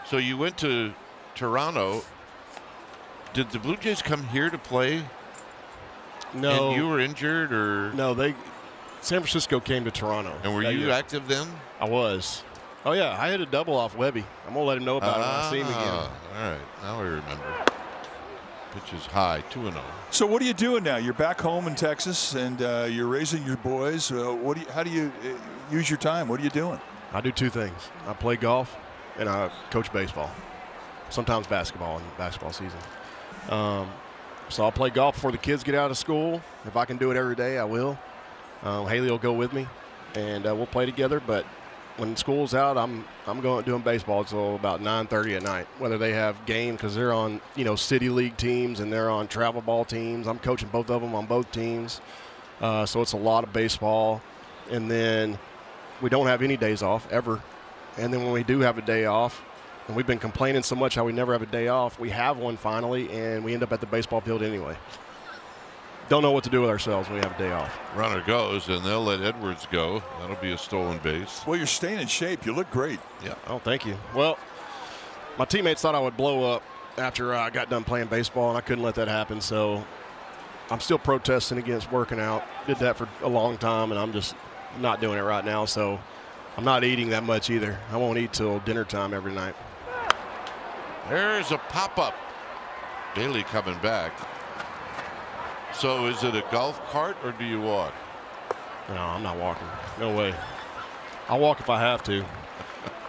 So you went to Toronto. Did the Blue Jays come here to play?
No.
And you were injured, or
No, San Francisco came to Toronto.
and were
that
you
year.
active then?
I was. Oh, yeah. I hit a double off Webby. I'm going to let him know about it when I see him again.
All right, now I remember. Pitch is high, 2-0.
So what are you doing now? You're back home in Texas, and you're raising your boys. How do you use your time? What are you doing?
I do two things. I play golf, and I coach baseball. Sometimes basketball in basketball season. So I'll play golf before the kids get out of school. If I can do it every day, I will. Haley will go with me, and we'll play together. But when school's out, I'm going doing baseball until about 9:30 at night. Whether they have games, because they're on city league teams and they're on travel ball teams. I'm coaching both of them on both teams, so it's a lot of baseball. And then we don't have any days off ever. And then when we do have a day off, and we've been complaining so much how we never have a day off, we have one finally, and we end up at the baseball field anyway. Don't know what to do with ourselves when we have a day off.
Runner goes, and they'll let Edwards go. That'll be a stolen base.
Well, you're staying in shape. You look great.
Yeah.
Oh, thank you. Well, my teammates thought I would blow up after I got done playing baseball, and I couldn't let that happen. So I'm still protesting against working out. Did that for a long time, and I'm just not doing it right now. So I'm not eating that much either. I won't eat till dinner time every night.
There's a pop-up. Bailey coming back. So is it a golf cart, or do you walk?
No, I'm not walking. No way. I'll walk if I have to.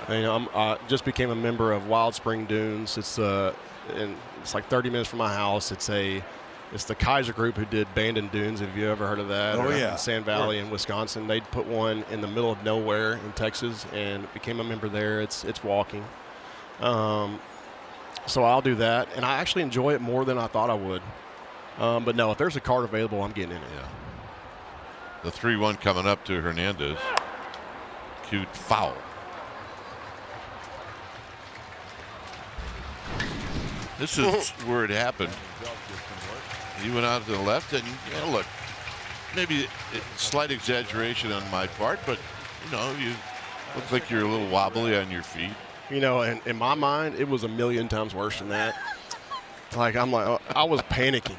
I just became a member of Wild Spring Dunes. It's like 30 minutes from my house. It's the Kaiser Group who did Bandon Dunes. Have you ever heard of that?
Oh, yeah.
In Sand Valley in Wisconsin. They'd put one in the middle of nowhere in Texas, and became a member there. It's walking. So I'll do that, and I actually enjoy it more than I thought I would. But no, if there's a cart available, I'm getting in it.
Yeah. The 3-1 coming up to Hernandez. Cute foul. This is where it happened. He went out to the left, and look, maybe a slight exaggeration on my part, but you look like you're a little wobbly on your feet.
And in my mind, it was a million times worse than that. I was panicking.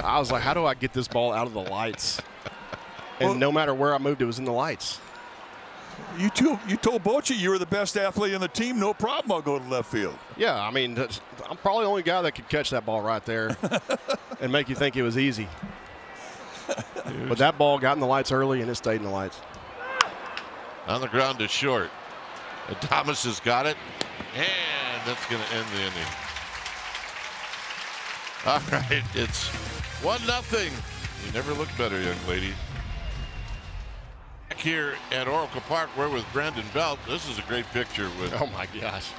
I was like, how do I get this ball out of the lights? And no matter where I moved, it was in the lights.
You told Bochy you were the best athlete on the team. No problem. I'll go to left field.
Yeah, I mean, I'm probably the only guy that could catch that ball right there and make you think it was easy. But that ball got in the lights early, and it stayed in the lights.
On the ground to short. And Thomas has got it. And that's going to end the inning. All right, it's 1-0. You never look better, young lady. Back here at Oracle Park, we're with Brandon Belt. This is a great picture with.
Oh my gosh!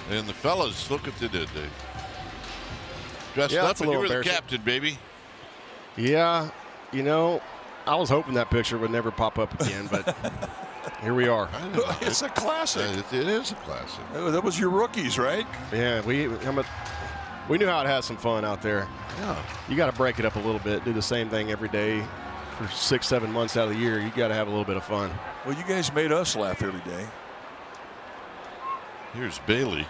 And the fellas, look what they did. They dressed up, and you were the captain, baby.
Yeah, you know, I was hoping that picture would never pop up again, but here we are.
It's a classic.
It is a classic.
That was your rookies, right?
Yeah, we knew how to have some fun out there.
Yeah.
You got to break it up a little bit, do the same thing every day for 6-7 months out of the year. You got to have a little bit of fun.
Well, you guys made us laugh every day.
Here's Bailey.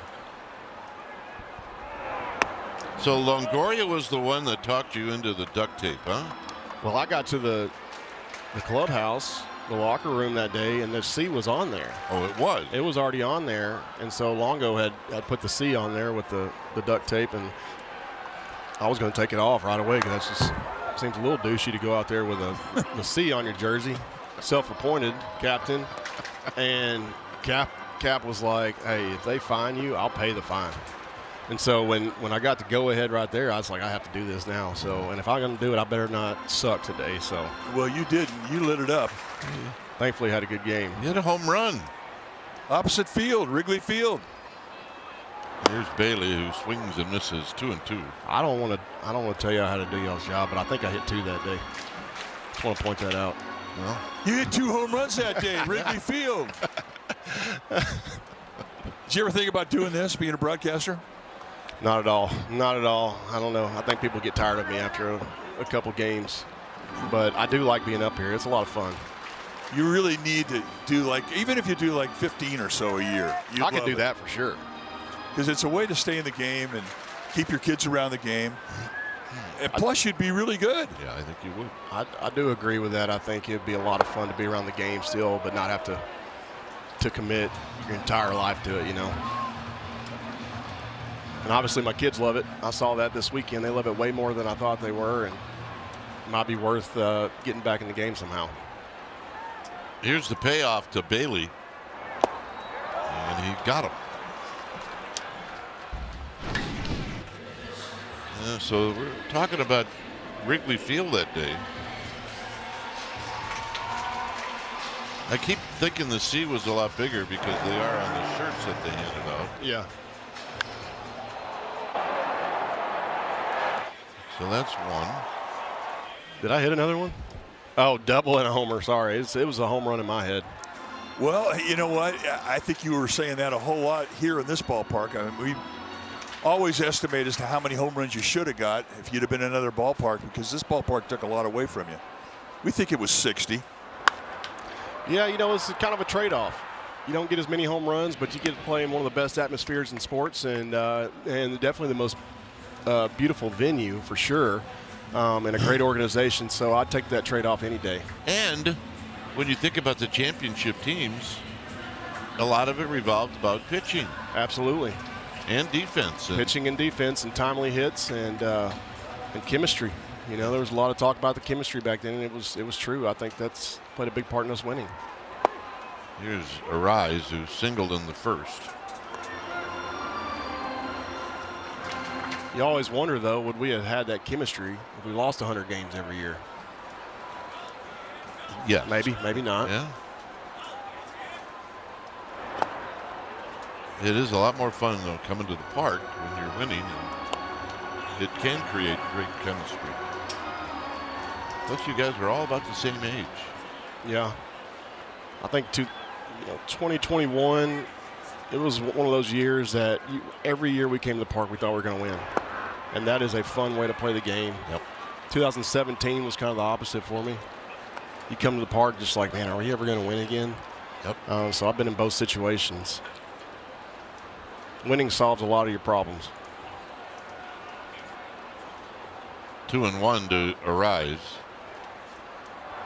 So Longoria was the one that talked you into the duct tape, huh?
Well, I got to the clubhouse, the locker room that day, and the C was on there.
Oh, it was?
It was already on there, and so Longo had put the C on there with the duct tape, and I was going to take it off right away because that just seems a little douchey to go out there with the C on your jersey. Self-appointed captain, and Cap was like, hey, if they fine you, I'll pay the fine. And so when I got the go-ahead right there, I was like, I have to do this now. So, and if I'm going to do it, I better not suck today. So.
Well, you didn't. You lit it up.
Thankfully, had a good game.
You hit a home run.
Opposite field, Wrigley Field.
Here's Bailey, who swings and misses 2-2.
I don't want to tell you how to do y'all's job, but I think I hit 2 that day. Just want to point that out.
Well,
you hit 2 home runs that day, Wrigley Field. Did you ever think about doing this, being a broadcaster?
Not at all. Not at all. I don't know. I think people get tired of me after a couple games. But I do like being up here. It's a lot of fun.
You really need to do even if you do 15 or so a year.
I could do that for sure.
Because it's a way to stay in the game and keep your kids around the game. And plus, you'd be really good.
Yeah, I think you would.
I do agree with that. I think it'd be a lot of fun to be around the game still, but not have to commit your entire life to it, you know. And obviously my kids love it. I saw that this weekend. They love it way more than I thought they were, and it might be worth getting back in the game somehow.
Here's the payoff to Bailey, and he got him. So we're talking about Wrigley Field that day. I keep thinking the C was a lot bigger because they are on the shirts that they handed out.
Yeah.
So that's one.
Did I hit another one? Oh, double and a homer. Sorry. It was a home run in my head.
Well, you know what? I think you were saying that a whole lot here in this ballpark. I mean, we always estimate as to how many home runs you should have got if you'd have been in another ballpark, because this ballpark took a lot away from you. We think it was 60.
Yeah, you know, it's kind of a trade-off. You don't get as many home runs, but you get to play in one of the best atmospheres in sports, and definitely the most beautiful venue for sure, and a great organization. So I'd take that trade-off any day.
And when you think about the championship teams, a lot of it revolved about pitching.
Absolutely.
And defense.
Pitching and defense and timely hits and chemistry. You know, there was a lot of talk about the chemistry back then, and it was true. I think that's played a big part in us winning.
Here's Arise, who singled in the first.
You always wonder, though, would we have had that chemistry if we lost 100 games every year?
Yeah.
Maybe, maybe not.
Yeah. It is a lot more fun, though, coming to the park when you're winning. And it can create great chemistry. Plus, you guys are all about the same age.
Yeah. I think 2021, it was one of those years that every year we came to the park, we thought we were going to win. And that is a fun way to play the game.
Yep.
2017 was kind of the opposite for me. You come to the park just like, man, are we ever going to win again?
Yep.
So I've been in both situations. Winning solves a lot of your problems.
2-1 to Arise.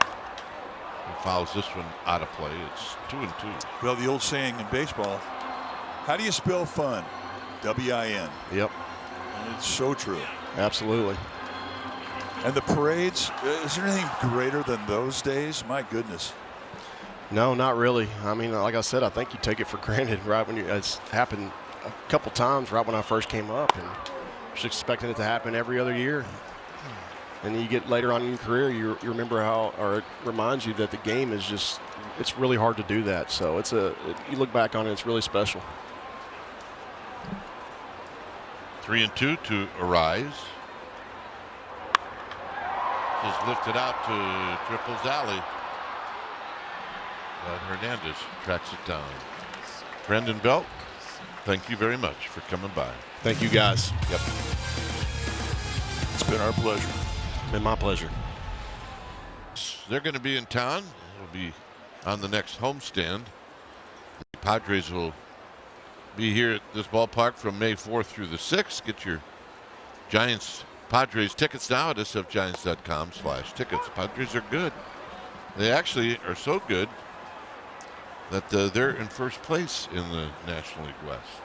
He fouls this one out of play. It's 2-2.
Well, the old saying in baseball, how do you spell fun? W-I-N.
Yep.
And it's so true.
Absolutely.
And the parades, is there anything greater than those days? My goodness.
No, not really. I mean, like I said, I think you take it for granted right when it's happened a couple times right when I first came up, and just expecting it to happen every other year. And then you get later on in your career, you remember how, or it reminds you that the game is just, it's really hard to do that. So you look back on it, it's really special.
3-2 to Arise. Just lifted out to Triples Alley. But Hernandez tracks it down. Brendan Belt, thank you very much for coming by.
Thank you, guys.
Yep.
It's been our pleasure.
Been my pleasure.
They're going to be in town. It'll be on the next homestand. The Padres will be here at this ballpark from May 4th through the 6th. Get your Giants Padres tickets now at sfgiants.com/tickets. Padres are good. They actually are so good that they're in first place in the National League West.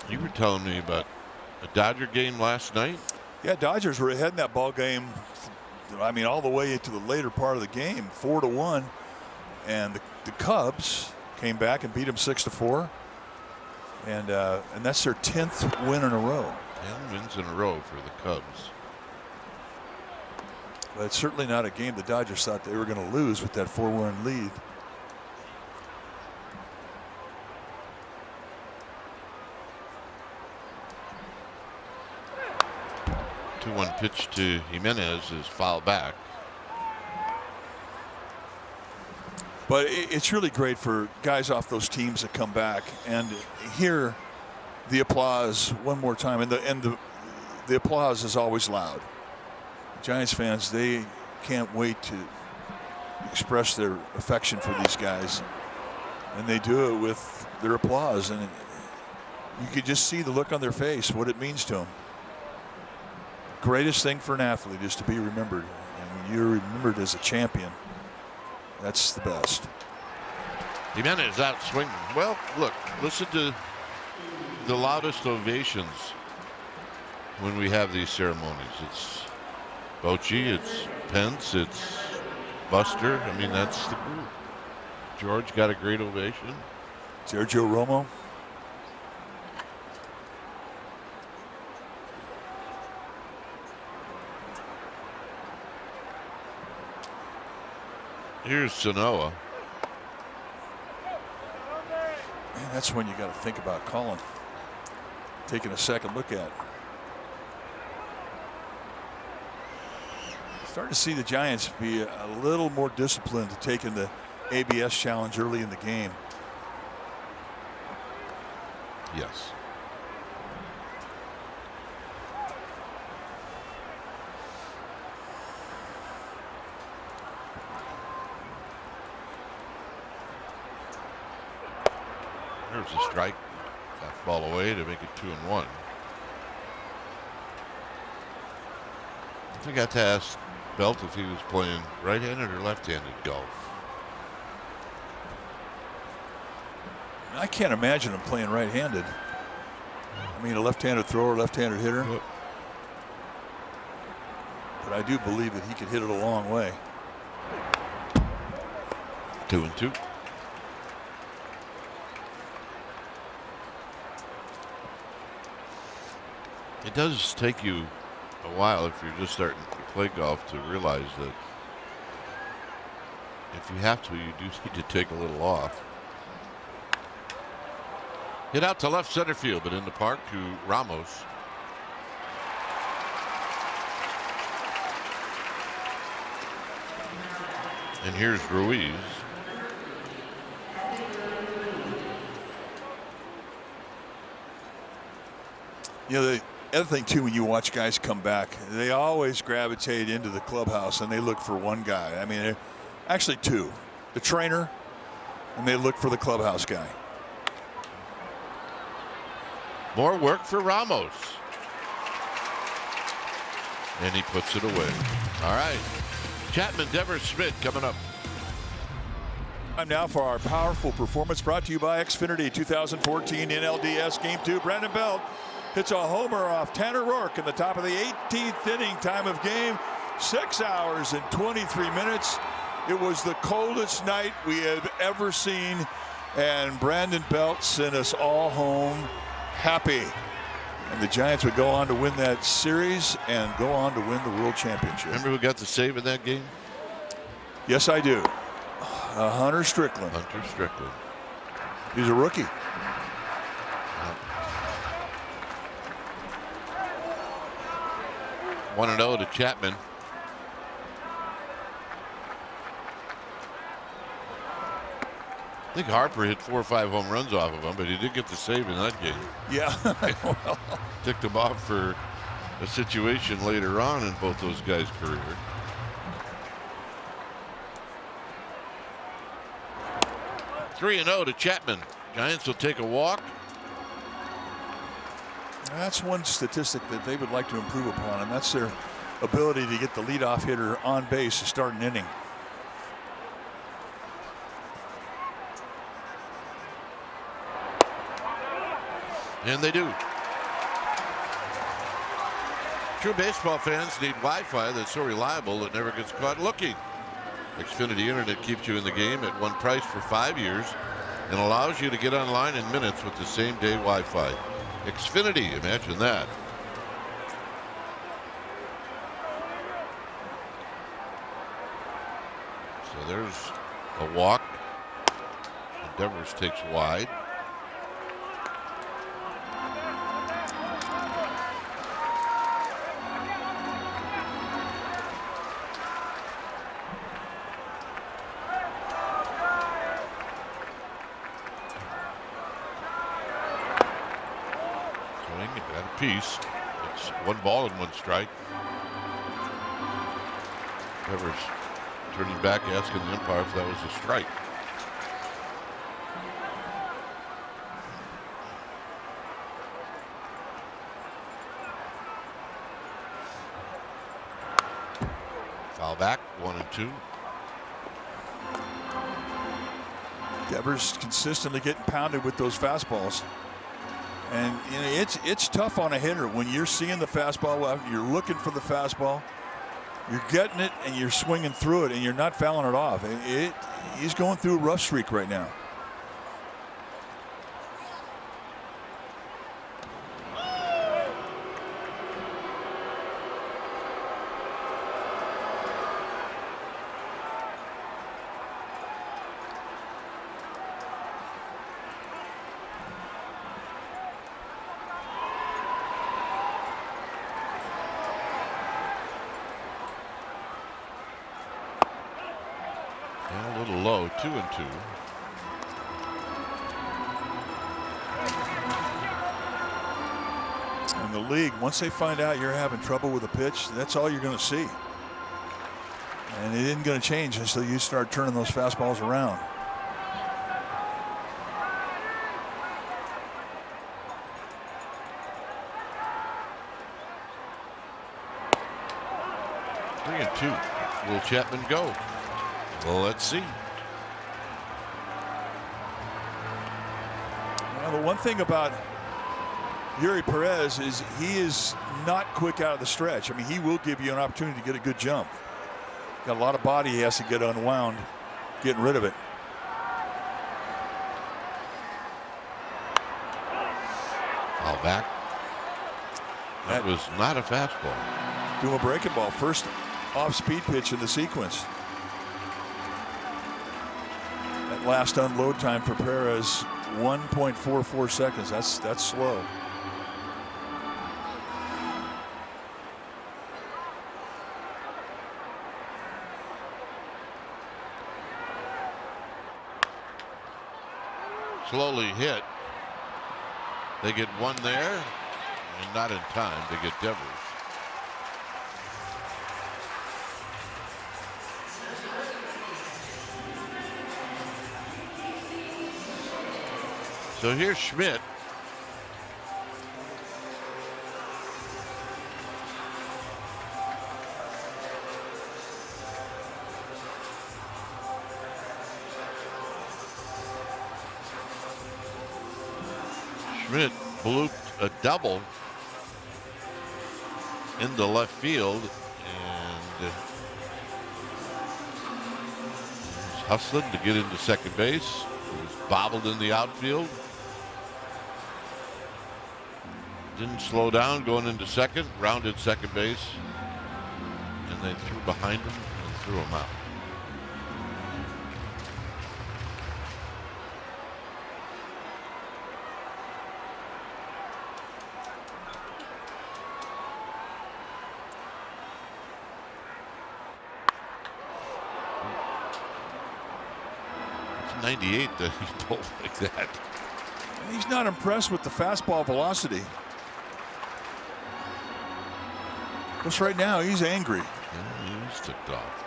You were telling me about a Dodger game last night.
Yeah, Dodgers were ahead in that ball game. I mean, all the way into the later part of the game, 4-1, and the Cubs came back and beat them 6-4, and that's their 10th win in a row.
10 wins in a row for the Cubs.
But it's certainly not a game the Dodgers thought they were going to lose with that 4-1 lead.
One pitch to Jimenez is foul back.
But it's really great for guys off those teams that come back and hear the applause one more time, and the applause is always loud. Giants fans, they can't wait to express their affection for these guys, and they do it with their applause, and you could just see the look on their face, what it means to them. Greatest thing for an athlete is to be remembered, and when you're remembered as a champion, that's the best.
Jimenez out swinging. Well, look, listen to the loudest ovations when we have these ceremonies. It's Bochy, it's Pence, it's Buster. I mean, that's the group. George got a great ovation.
Sergio Romo.
Here's Sanoa.
Man, that's when you got to think about calling. Taking a second look at. Starting to see the Giants be a little more disciplined to taking the ABS challenge early in the game.
Yes. There's a strike. That ball away to make it 2-1. I forgot to ask Belt if he was playing right-handed or left-handed golf.
I can't imagine him playing right-handed. I mean, a left-handed thrower, left-handed hitter.
Yep.
But I do believe that he could hit it a long way.
2-2. It does take you a while if you're just starting to play golf to realize that if you have to, you do need to take a little off. Hit out to left center field, but in the park to Ramos. And here's Ruiz.
You know, the other thing, too, when you watch guys come back, they always gravitate into the clubhouse and they look for one guy. I mean, actually two. The trainer, and they look for the clubhouse guy.
More work for Ramos. And he puts it away. All right. Chapman, Devers, Schmidt coming up.
Time now for our powerful performance brought to you by Xfinity 2014 NLDS Game 2. Brandon Belt hits a homer off Tanner Rourke in the top of the 18th inning. Time of game, 6 hours and 23 minutes. It was the coldest night we have ever seen, and Brandon Belt sent us all home happy. And the Giants would go on to win that series and go on to win the World Championship.
Remember who got the save in that game?
Yes, I do. Hunter Strickland.
Hunter Strickland.
He's a rookie.
1-0 to Chapman. I think Harper hit 4 or 5 home runs off of him, but he did get the save in that game.
Yeah. Well,
Ticked him off for a situation later on in both those guys' career. Three 3-0 to Chapman. Giants will take a walk.
that's one statistic that they would like to improve upon, and that's their ability to get the leadoff hitter on base to start an inning.
And they do. True baseball fans need Wi-Fi that's so reliable it never gets caught looking. Xfinity Internet keeps you in the game at one price for 5 years and allows you to get online in minutes with the same day Wi-Fi. Xfinity, imagine that. So there's a walk. Devers takes wide. Piece. It's 1 ball and 1 strike. Devers turning back, asking the umpire if that was a strike. Foul back, 1-2.
Devers consistently getting pounded with those fastballs. And you know, it's tough on a hitter when you're seeing the fastball, you're looking for the fastball, you're getting it, and you're swinging through it, and you're not fouling it off. He's going through a rough streak right now.
A little low, 2-2.
In the league, once they find out you're having trouble with a pitch, that's all you're going to see. And it isn't going to change until you start turning those fastballs around.
Three and two. Will Chapman go? Well, let's see.
Well, the one thing about Yuri Perez is he is not quick out of the stretch. I mean, he will give you an opportunity to get a good jump. Got a lot of body he has to get unwound, getting rid of it.
Foul back. That was not a fastball.
Do a breaking ball. First off-speed pitch in the sequence. That last unload time for Perez, 1.44 seconds. That's slow.
Slowly hit. They get one there, and not in time to get Devers. So here's Schmidt. Schmidt blooped a double into left field, and was hustling to get into second base. He was bobbled in the outfield. Didn't slow down going into second, rounded second base, and they threw behind him and threw him out. It's 98 that he pulled like that.
He's not impressed with the fastball velocity. Just right now, he's angry.
Yeah, he's ticked off.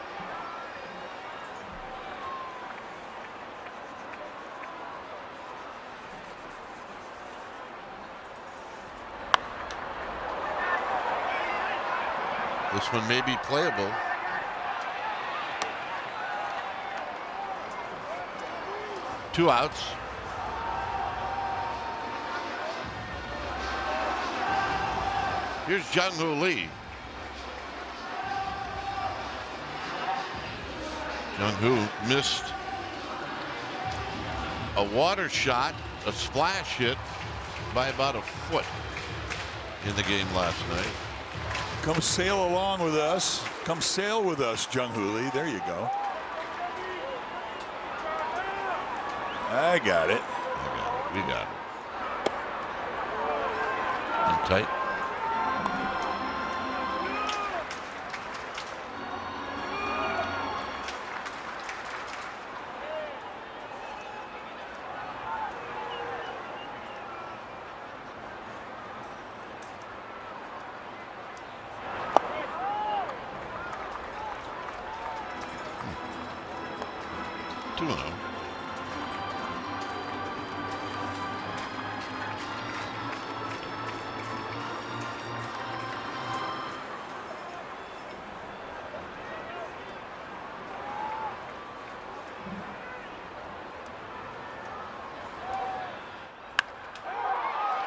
This one may be playable. Two outs. Here's Jung-Hoo Lee. Jung-Hoo missed a water shot, a splash hit by about a foot in the game last night.
Come sail along with us. Come sail with us, Jung-Hoo Lee. There you go. I got it.
We got it. And tight.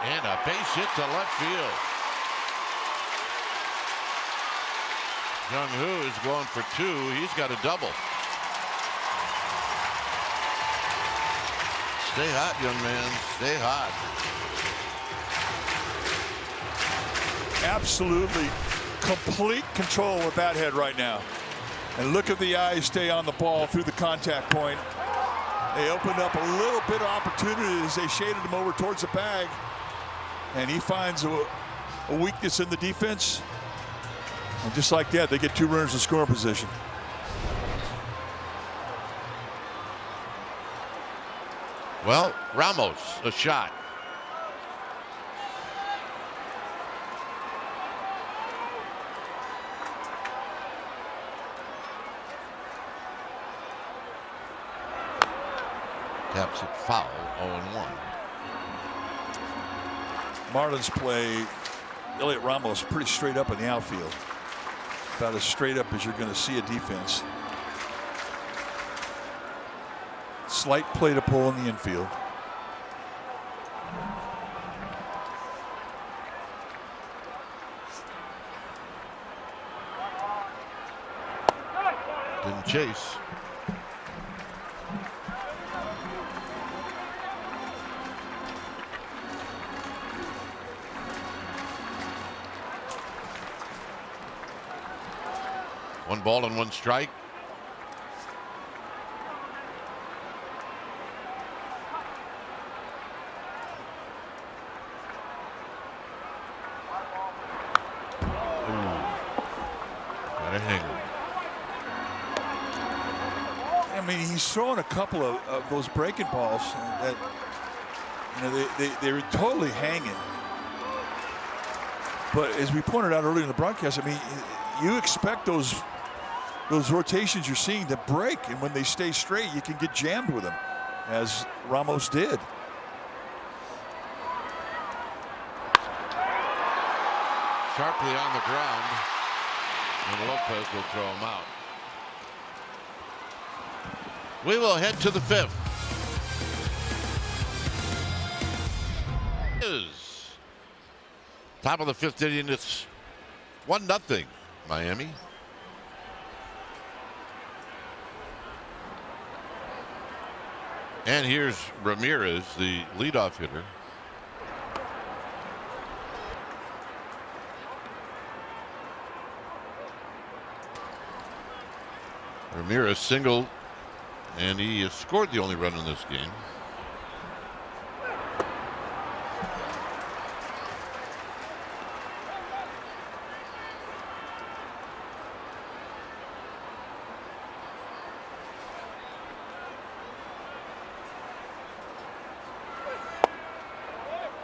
And a base hit to left field. Jung-Hoo is going for two. He's got a double. Stay hot, young man. Stay hot.
Absolutely complete control with that head right now. And look at the eyes stay on the ball through the contact point. They opened up a little bit of opportunity as they shaded him over towards the bag. And he finds a weakness in the defense. And just like that, they get two runners in scoring position.
Well, Ramos, a shot. Taps it foul, 0-1.
Marlins play Elliot Ramos pretty straight up in the outfield. About as straight up as you're going to see a defense. Slight play to pull in the infield.
Didn't chase. One ball and one strike. Got a hanger.
I mean, he's throwing a couple of those breaking balls that, you know, they were totally hanging. But as we pointed out earlier in the broadcast, I mean, you expect those rotations you're seeing to break, and when they stay straight, you can get jammed with them, as Ramos did.
Sharply on the ground, and Lopez will throw him out. We will head to the fifth. is top of the 5th inning. It's 1-0 Miami. And here's Ramirez, the leadoff hitter. Ramirez singled, and he has scored the only run in this game.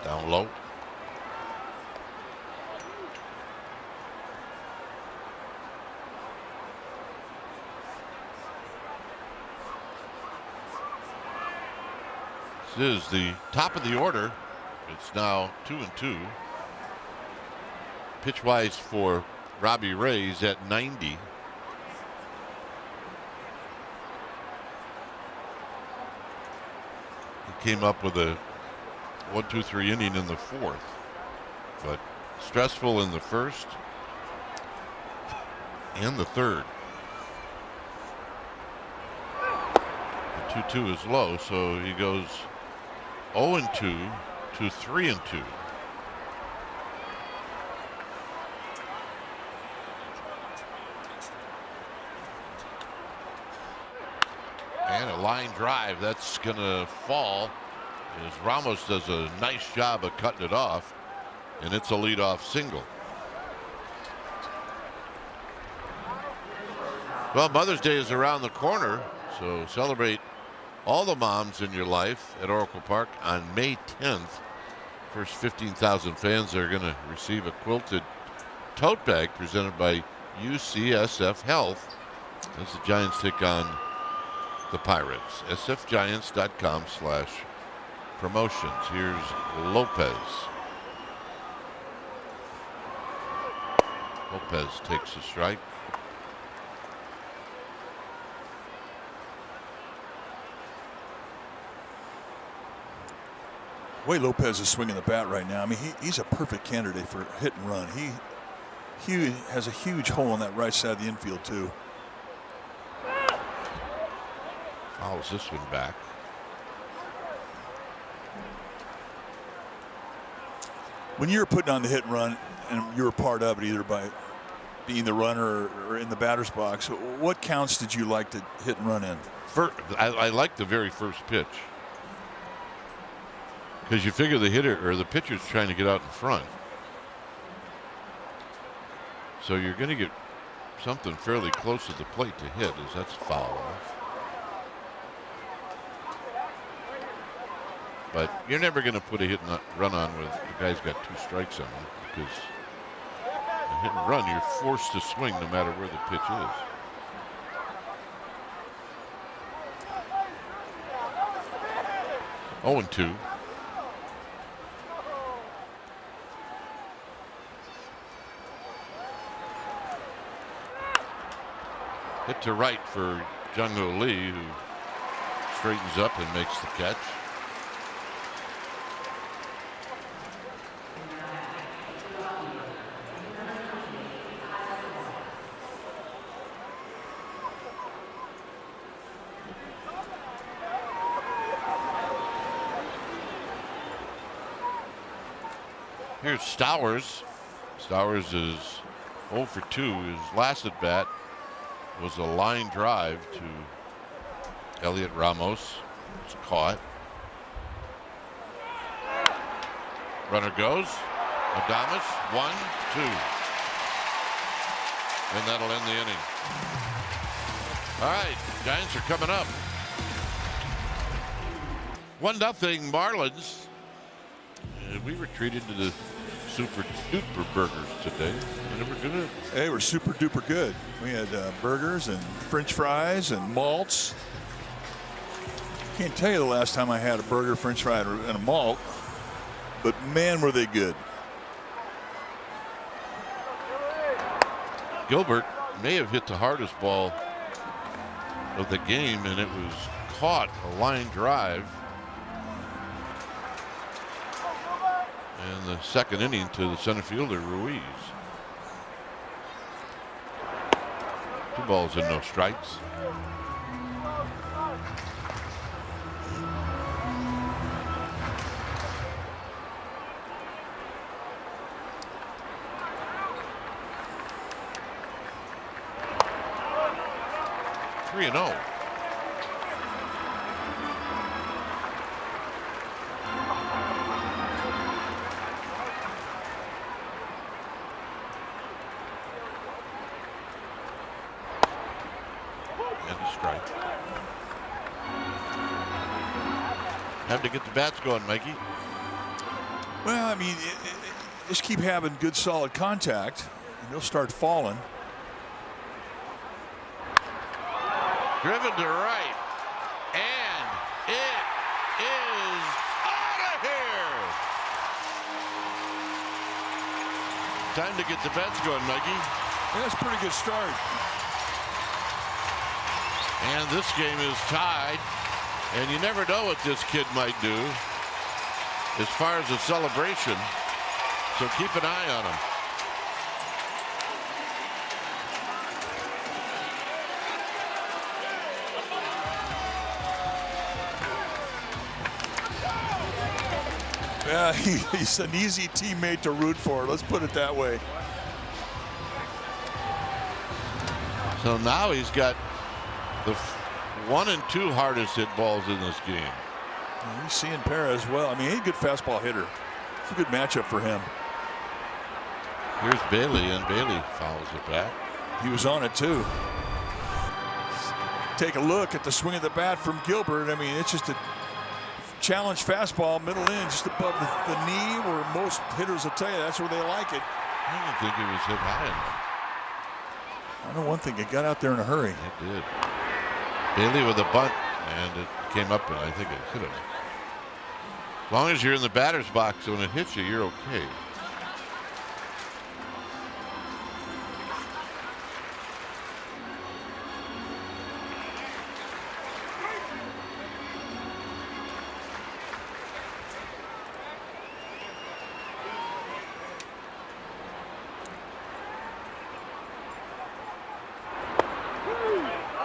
Down low. This is the top of the order. It's now 2-2. Pitch wise for Robbie Ray's at 90. He came up with a 1-2-3 inning in the 4th, but stressful in the 1st and the 3rd. The 2-2 is low, so he goes 0-2 to 3-2. And a line drive that's gonna fall as Ramos does a nice job of cutting it off, and it's a leadoff single. Well, Mother's Day is around the corner, so celebrate all the moms in your life at Oracle Park on May 10th. First 15,000 fans are going to receive a quilted tote bag presented by UCSF Health as the Giants take on the Pirates. sfgiants.com/promotions. Here's Lopez. Lopez takes a strike.
The way Lopez is swinging the bat right now, I mean, he's a perfect candidate for hit and run. He has a huge hole on that right side of the infield too.
Fouls this one back.
When you're putting on the hit and run, and you're a part of it either by being the runner or in the batter's box, what counts did you like to hit and run in?
I like the very first pitch. Because you figure the hitter or the pitcher's trying to get out in front. So you're going to get something fairly close to the plate to hit, as that's foul off. But you're never going to put a hit and run on with the guy's got 2 strikes on him, because a hit and run, you're forced to swing no matter where the pitch is. 0-2. Hit to right for Jung-Ho Lee, who straightens up and makes the catch. Here's Stowers. Stowers is 0 for 2. His last at bat was a line drive to Elliot Ramos. It's caught. Runner goes. Adames, 1-2. And that'll end the inning. All right, Giants are coming up. 1-0 Marlins. We were treated to the super duper burgers today. And they were good.
They were super duper good. We had burgers and French fries and malts. Can't tell you the last time I had a burger, French fry, and a malt, but man, were they good.
Gilbert may have hit the hardest ball of the game, and it was caught, a line drive. in the second inning to the center fielder, Ruiz. 2 balls and no strikes. Three and 0. Time to get the bats going, Mikey.
Well, I mean, just keep having good, solid contact, and they'll start falling.
Driven to right, and it is out of here. Time to get the bats going, Mikey.
Yeah, that's a pretty good start.
And this game is tied. And you never know what this kid might do as far as a celebration. So keep an eye on him.
Yeah, he's an easy teammate to root for. Let's put it that way.
So now he's got the 1 and 2 hardest hit balls in this game.
Well, he's seeing Perez well. I mean, he's a good fastball hitter. It's a good matchup for him.
Here's Bailey, and Bailey fouls it back.
He was on it too. Take a look at the swing of the bat from Gilbert. I mean, it's just a challenge fastball, middle in, just above the knee, where most hitters will tell you that's where they like it.
I didn't think it was hit high enough.
I know one thing, it got out there in a hurry.
It did. Bailey with a bunt, and it came up, and I think it hit him. As long as you're in the batter's box when it hits you, you're okay.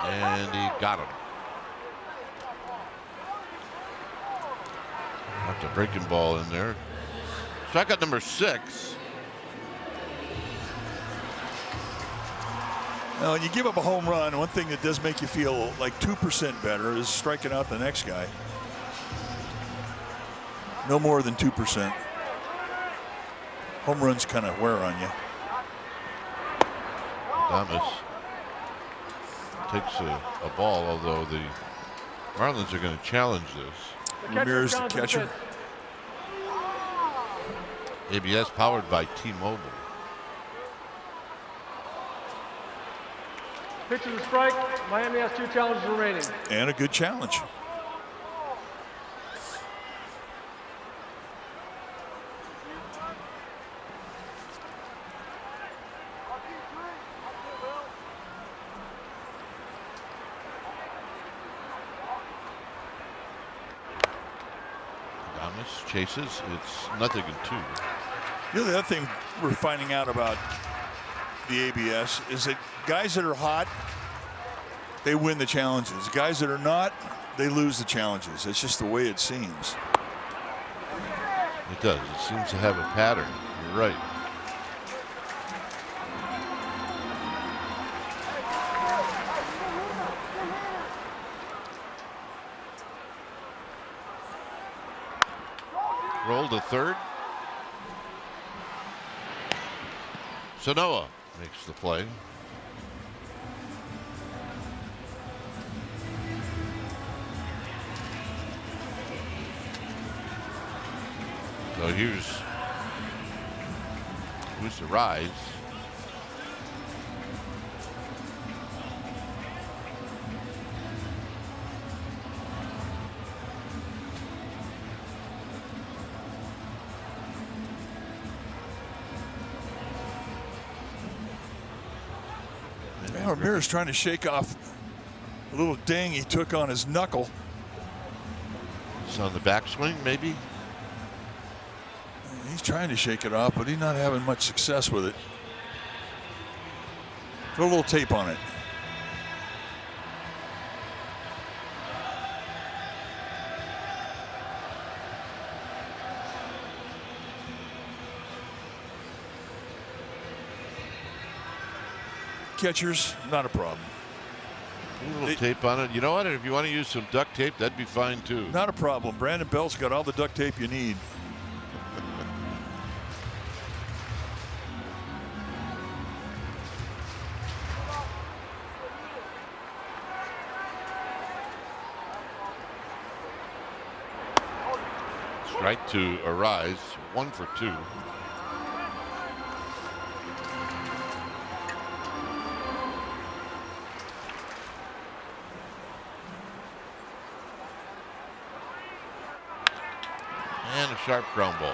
And he got him. That's a breaking ball in there. Strikeout number 6.
Now, when you give up a home run, one thing that does make you feel like 2% better is striking out the next guy. No more than 2%. Home runs kind of wear on you.
Thomas takes a ball, although the Marlins are going to challenge this.
Ramirez, the catcher.
ABS powered by T-Mobile.
Pitch is a strike. Miami has 2 challenges remaining.
And a good challenge.
Chases, it's 0-2.
You know, the other thing we're finding out about the ABS is that guys that are hot, they win the challenges. Guys that are not, they lose the challenges. It's just the way it seems.
It does. It seems to have a pattern. You're right. Roll to third. Sanoa makes the play. So here's the rise.
Ramirez trying to shake off a little ding he took on his knuckle.
It's on the backswing, maybe.
trying to shake it off, but he's not having much success with it. Throw a little tape on it. Catchers, not a problem.
A little tape on it. You know what? If you want to use some duct tape, that'd be fine too.
Not a problem. Brandon Belt's got all the duct tape you need.
Strike to Arise, 1 for 2. And a sharp ground ball.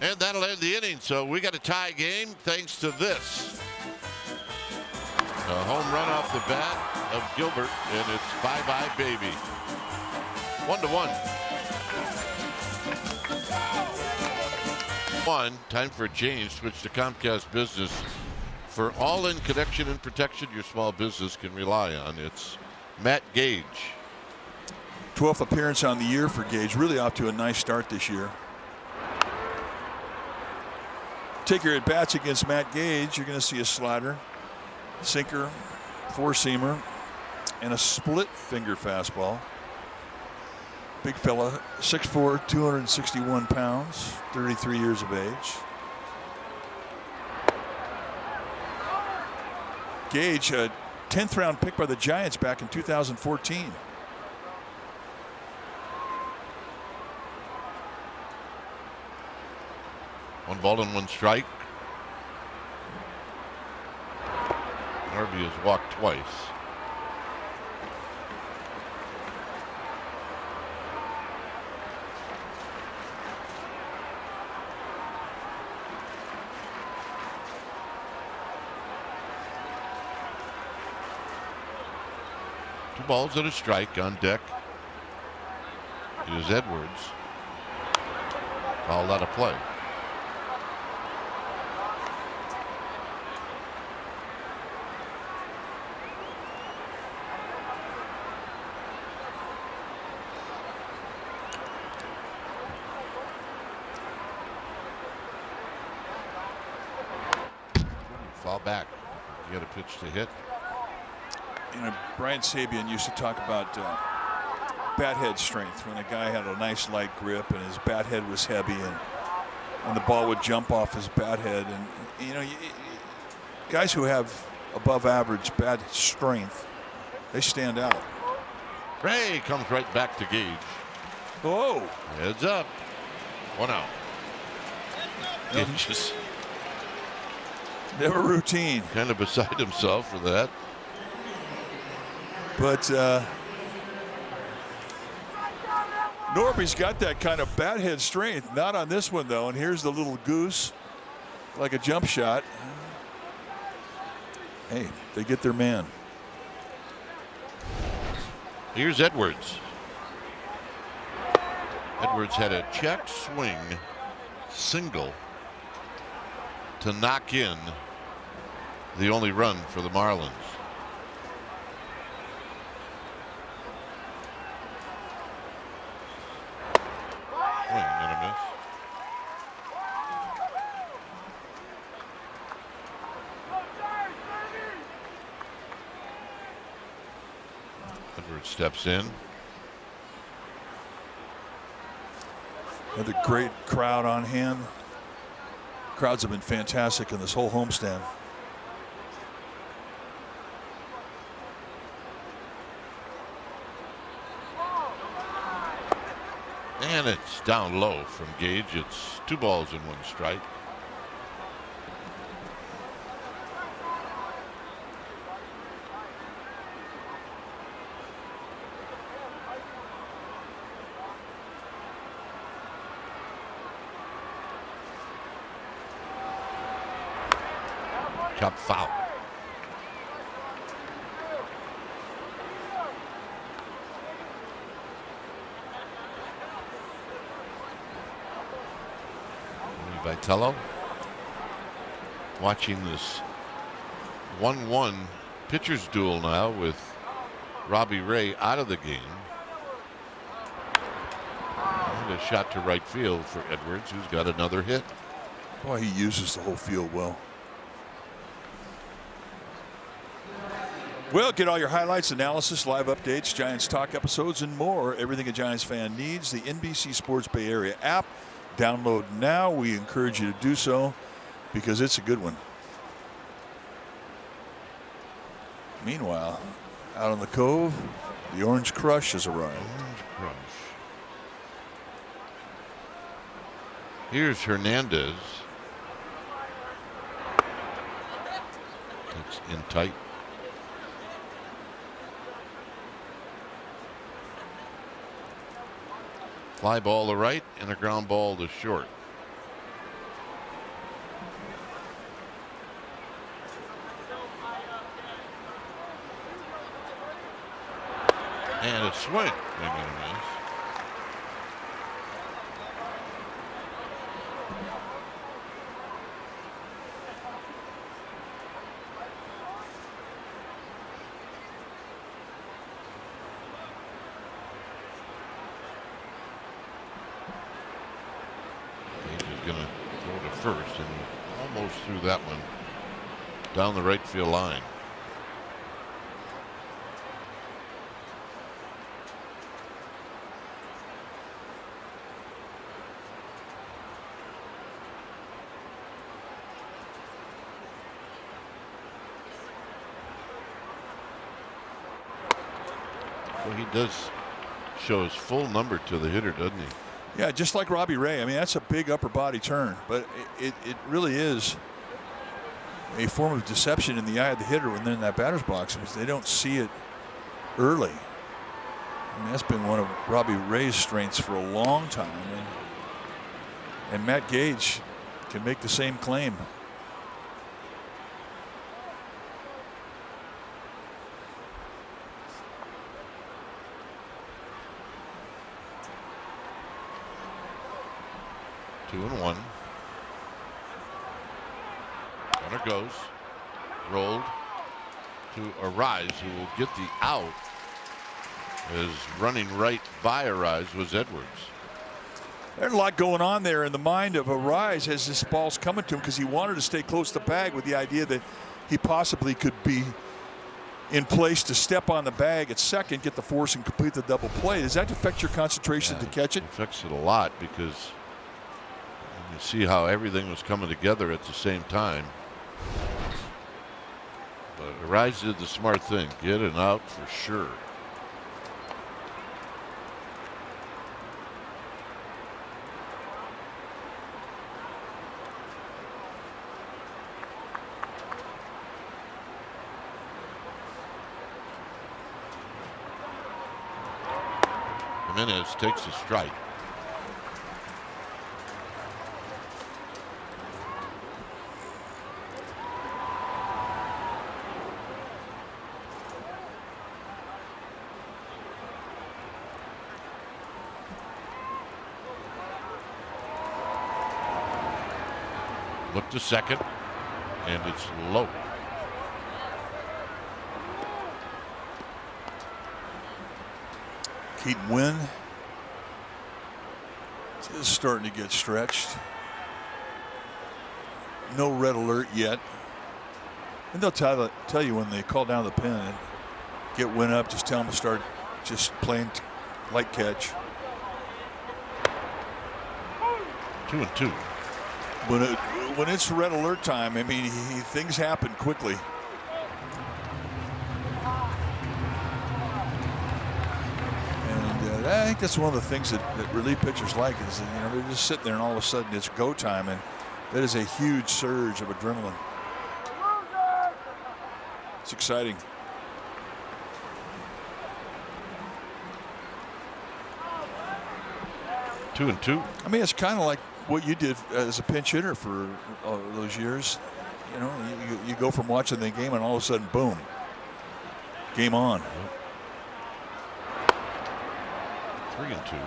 And that'll end the inning. So we got a tie game thanks to this. A home run off the bat of Gilbert, and it's bye-bye baby. 1-1. Time for a change. Switch to Comcast Business for all in connection and protection your small business can rely on. It's Matt Gage.
12th appearance on the year for Gage. Really off to a nice start this year. Take your at-bats against Matt Gage. You're going to see a slider, sinker, four-seamer, and a split-finger fastball. Big fella, 6'4", 261 pounds, 33 years of age. Gage, a 10th round pick by the Giants back in 2014.
One ball and one strike. Harvey has walked twice. Two balls and a strike on deck is Edwards. Fouled out of play. Foul back. You got a pitch to hit.
You know, Brian Sabian used to talk about bat head strength when a guy had a nice light grip and his bat head was heavy and the ball would jump off his bat head. And, you know, guys who have above average bat strength, they stand out.
Ray comes right back to Gage.
Oh.
Heads up. 1 out. Gage is
never routine.
kind of beside himself for that.
But Norby's got that kind of bat head strength. Not on this one, though. And here's the little goose, like a jump shot. Hey, they get their man.
Here's Edwards. Edwards had a check swing single to knock in the only run for the Marlins. Swing and a miss. Edwards steps in.
Another great crowd on hand. Crowds have been fantastic in this whole homestand.
And it's down low from Gage. It's 2 balls and 1 strike. Chop foul. Vitello watching this 1-1 pitcher's duel now with Robbie Ray out of the game. And a shot to right field for Edwards, who's got another hit.
Boy, he uses the whole field well. Well, get all your highlights, analysis, live updates, Giants Talk episodes, and more. Everything a Giants fan needs. The NBC Sports Bay Area app. Download now. We encourage you to do so because it's a good one. Meanwhile, out on the Cove, the Orange Crush has arrived.
Orange Crush. Here's Hernandez. It's in tight. Fly ball to right and a ground ball to short. And a swing. Swing and a miss. Going to throw to first and almost threw that one down the right field line. Well, he does show his full number to the hitter, doesn't he?
Yeah, just like Robbie Ray. I mean, that's a big upper body turn, but it really is a form of deception in the eye of the hitter when they're in that batter's box because they don't see it early. I mean, that's been one of Robbie Ray's strengths for a long time, and Matt Gage can make the same claim. Two and one. Runner goes. Rolled to Arise, who will get the out. As running right by Arise was Edwards. There's a lot going on there in the mind of Arise as this ball's coming to him because he wanted to stay close to the bag with the idea that he possibly could be in place to step on the bag at second, get the force, and complete the double play. Does that affect your concentration to catch it?
It affects it a lot because you see how everything was coming together at the same time. But Arise did the smart thing. Get an out for sure. Jimenez takes a strike. Look to second, and it's low.
Keaton Wynn is starting to get stretched. No red alert yet. And they'll tell you when they call down the pen and get Wynn up, just tell them to start just playing light catch.
2-2.
When it's red alert time, I mean, things happen quickly. And I think that's one of the things that relief pitchers like is that, they're just sitting there and all of a sudden it's go time, and that is a huge surge of adrenaline. It's exciting.
Two and two.
I mean, it's kind of like what you did as a pinch hitter for those years. You go from watching the game and all of a sudden, boom, game on.
3-2.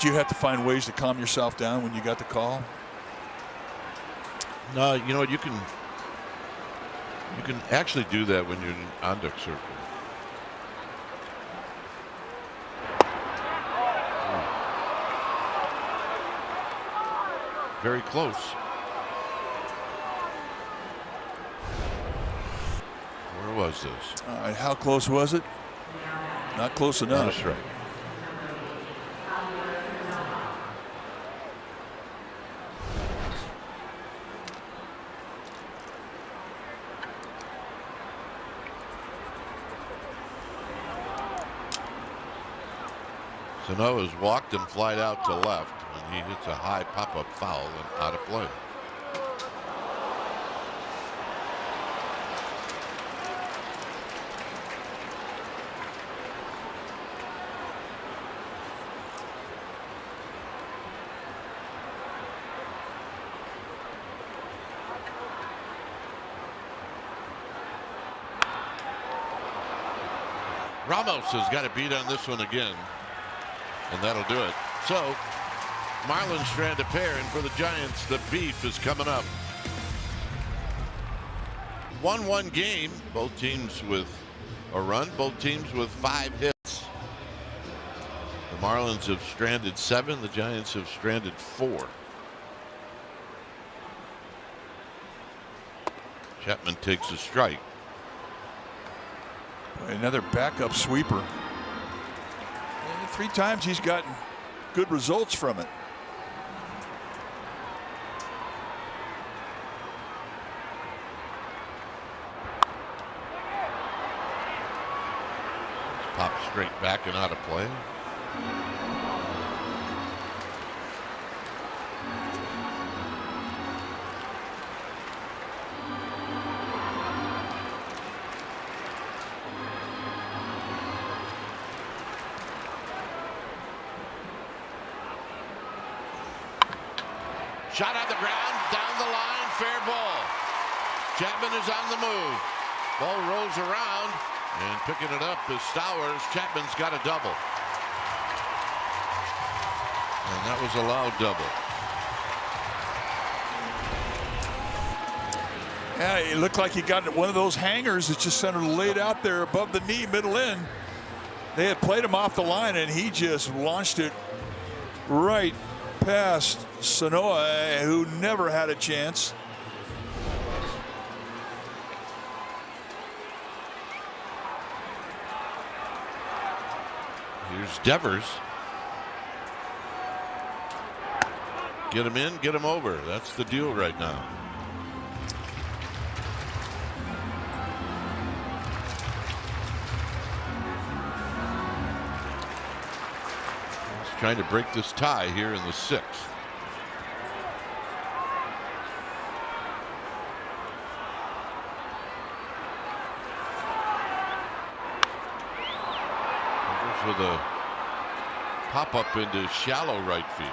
Did you have to find ways to calm yourself down when you got the call?
No, you know what? You can actually do that when you're in on-deck circle. Very close. Where was this?
All right, how close was it? Not close enough.
That's right. Sanoa's walked and flied out to left, and he hits a high pop-up foul and out of play. Ramos has got a beat on this one again. And that'll do it. So, Marlins strand a pair, and for the Giants, the beef is coming up. 1-1 game. Both teams with a run. Both teams with 5 hits. The Marlins have stranded 7. The Giants have stranded 4. Chapman takes a strike.
Another backup sweeper. 3 times he's gotten good results from it.
Pop straight back and out of play. Shot on the ground, down the line, fair ball. Chapman is on the move. Ball rolls around, and picking it up is Stowers. Chapman's got a double. And that was a loud double.
Yeah, it looked like he got one of those hangers that's just sort of laid out there above the knee, middle in. They had played him off the line, and he just launched it right past Sanoa, who never had a chance.
Here's Devers. Get him in, get him over. That's the deal right now. Trying to break this tie here in the 6th. With a pop-up into shallow right field.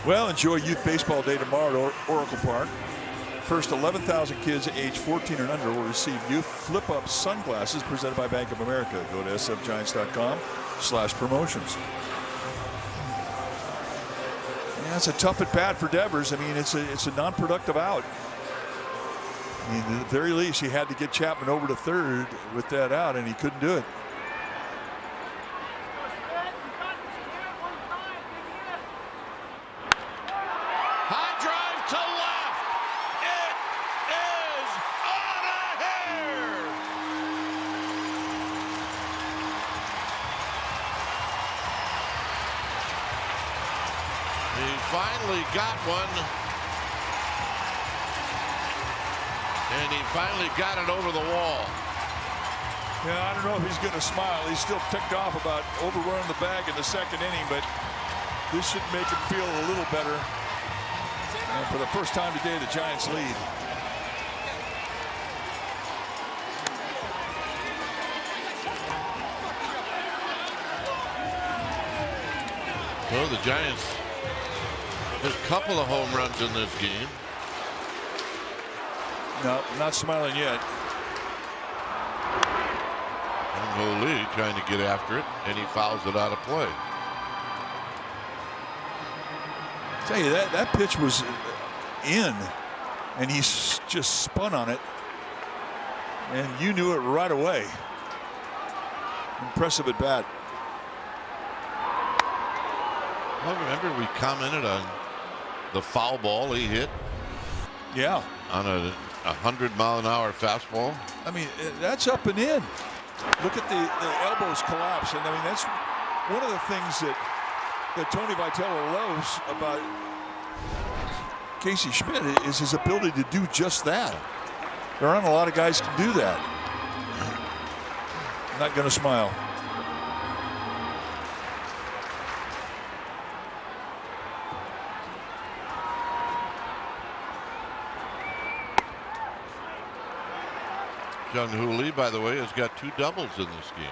Well, enjoy Youth Baseball Day tomorrow at Oracle Park. First 11,000 kids aged 14 and under will receive youth flip-up sunglasses presented by Bank of America. Go to sfgiants.com/promotions. Yeah, it's a tough at bat for Devers. I mean, it's a non-productive out. I mean, at the very least, he had to get Chapman over to third with that out, and he couldn't do it.
High drive to left. It is out of here. He finally got one. And he finally got it over the wall.
Yeah, I don't know if he's going to smile. He's still ticked off about overrunning the bag in the 2nd inning, but this should make him feel a little better. And for the first time today, the Giants lead.
Well, the Giants hit a couple of home runs in this game.
No, not smiling yet.
Ho Lee trying to get after it, and he fouls it out of play.
I tell you, that pitch was in, and he just spun on it, and you knew it right away. Impressive at bat.
Well, remember we commented on the foul ball he hit?
Yeah.
On a 100-mile-an-hour fastball.
I mean, that's up and in. Look at the elbows collapse, and I mean that's one of the things that Tony Vitello loves about Casey Schmidt is his ability to do just that. There aren't a lot of guys who can do that. I'm not going to smile.
Jung Hoo Lee, by the way, has got 2 doubles in this game.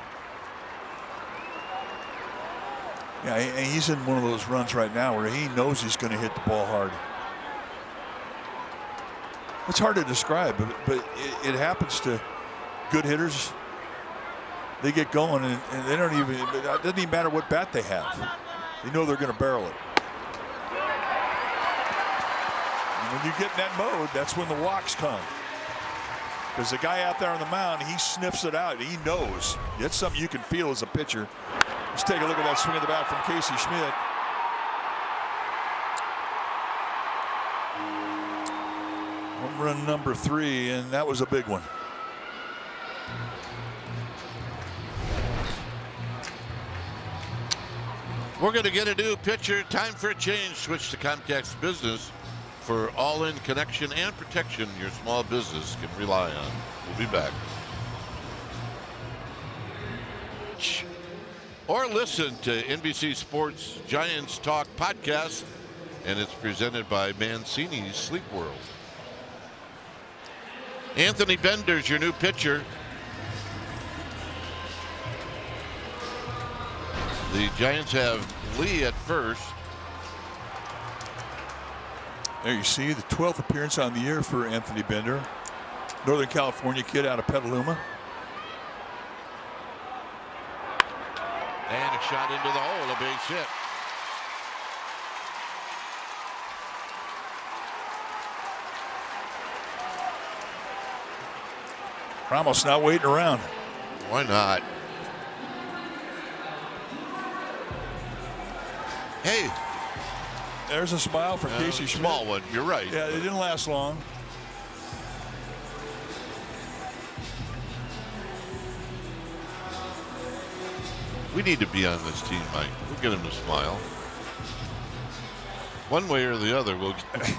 Yeah, and he's in one of those runs right now where he knows he's going to hit the ball hard. It's hard to describe, but it happens to good hitters. They get going, and they don't even, it doesn't even matter what bat they have. They know they're going to barrel it. And when you get in that mode, that's when the walks come. Because the guy out there on the mound, he sniffs it out. He knows. It's something you can feel as a pitcher. Let's take a look at that swing of the bat from Casey Schmidt. Home run number 3, and that was a big one.
We're going to get a new pitcher. Time for a change. Switch to Comcast Business for all-in connection and protection your small business can rely on. We'll be back. Or listen to NBC Sports Giants Talk podcast, and it's presented by Mancini's Sleep World. Anthony Bender's your new pitcher. The Giants have Lee at first.
There you see the 12th appearance on the year for Anthony Bender. Northern California kid out of Petaluma.
And a shot into the hole, a base hit.
Ramos not waiting around.
Why not? Hey.
There's a smile for Casey Schmidt.
Small one, you're right.
Yeah, it didn't last long.
We need to be on this team, Mike. We'll get him to smile. One way or the other, we'll get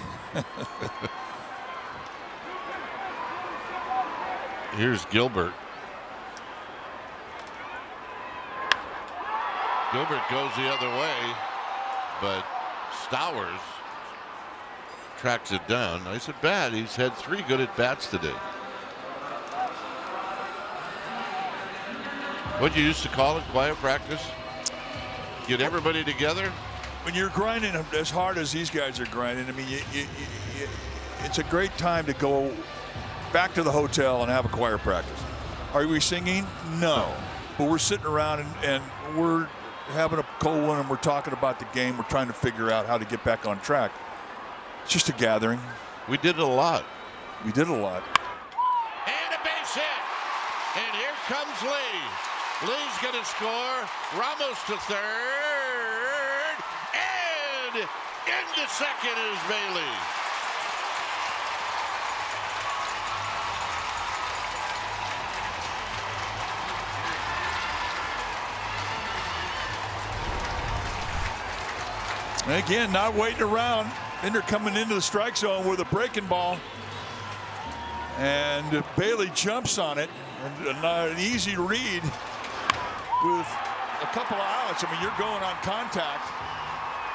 Here's Gilbert. Gilbert goes the other way, but Stowers tracks it down. Nice at bat. He's had 3 good at bats today. What you used to call it, quiet practice? Get everybody together?
When you're grinding as hard as these guys are grinding, I mean, it's a great time to go back to the hotel and have a choir practice. Are we singing? No. But we're sitting around and we're having a cold one and we're talking about the game. We're trying to figure out how to get back on track. It's just a gathering.
We did it a lot.
We did a lot.
And a base hit. And here comes Lee. Lee's going to score. Ramos to third. And into second is Bailey.
And again, not waiting around. Then they're coming into the strike zone with a breaking ball. And Bailey jumps on it. And an easy read with a couple of outs. I mean, you're going on contact.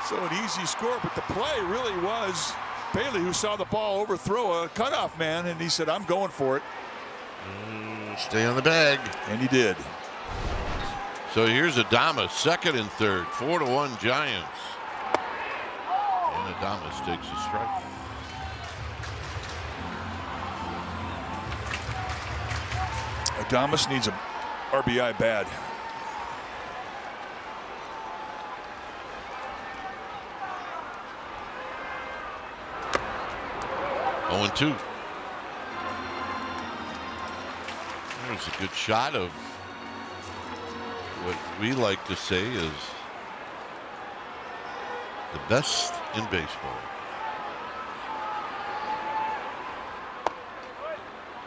So an easy score. But the play really was Bailey, who saw the ball overthrow a cutoff man. And he said, I'm going for it.
Stay on the bag.
And he did.
So here's Adames, second and third. 4-1 Giants. And Adames takes a strike.
Adames needs a RBI bad.
Oh, and 2. There's a good shot of what we like to say is the best in baseball.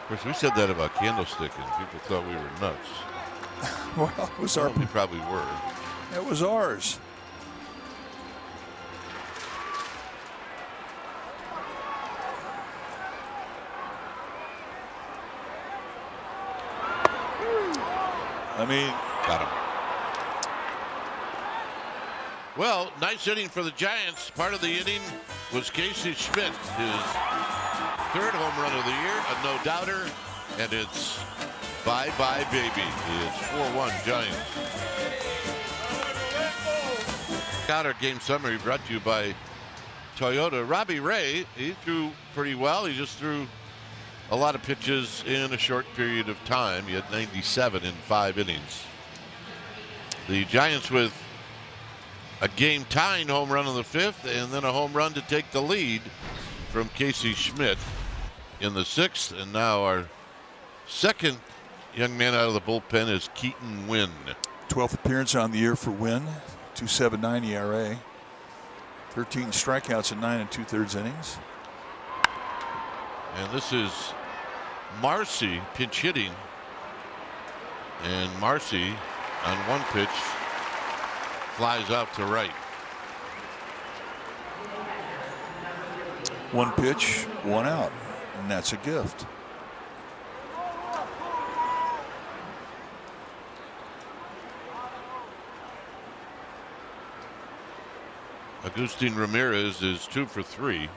Of course, we said that about Candlestick, and people thought we were nuts.
Well, it was our.
We probably were.
It was ours. I mean,
got him. Well, nice inning for the Giants. Part of the inning was Casey Schmidt, his 3rd home run of the year, a no-doubter, and it's bye-bye, baby. It's 4-1 Giants. Got our game summary brought to you by Toyota. Robbie Ray, he threw pretty well. He just threw a lot of pitches in a short period of time. He had 97 in 5 innings. The Giants with a game-tying home run in the 5th, and then a home run to take the lead from Casey Schmidt in the 6th. And now our second young man out of the bullpen is Keaton Wynn.
12th appearance on the year for Wynn, 2.79 ERA, 13 strikeouts in 9 2/3 innings.
And this is Marcy pinch hitting, and Marcy on one pitch flies out to right.
1 pitch, 1 out, and that's a gift.
Agustin Ramirez is 2 for 3.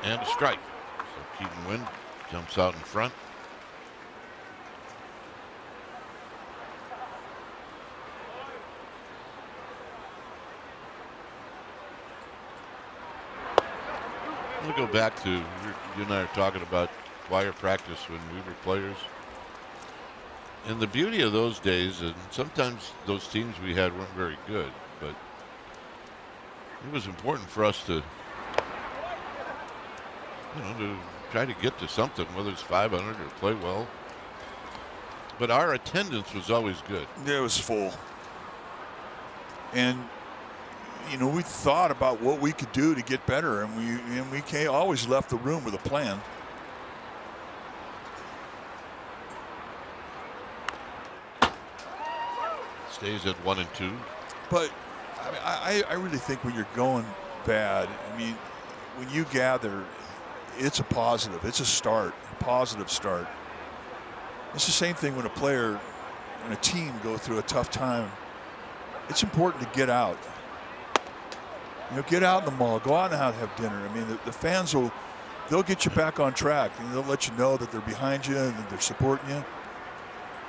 And a strike. So Keaton Wynn jumps out in front. I'm going to go back to, you and I are talking about wire practice when we were players. And the beauty of those days, and sometimes those teams we had weren't very good, but it was important for us to, to try to get to something, whether it's 500 or play well. But our attendance was always good.
Yeah, it was full. And, we thought about what we could do to get better, and we always left the room with a plan.
Stays at 1 and 2.
But I really think when you're going bad, when you gather, it's a positive. It's a start, a positive start. It's the same thing when a player and a team go through a tough time. It's important to get out. Get out in the mall, go out and have dinner. The fans they'll get you back on track, and they'll let you know that they're behind you and that they're supporting you. And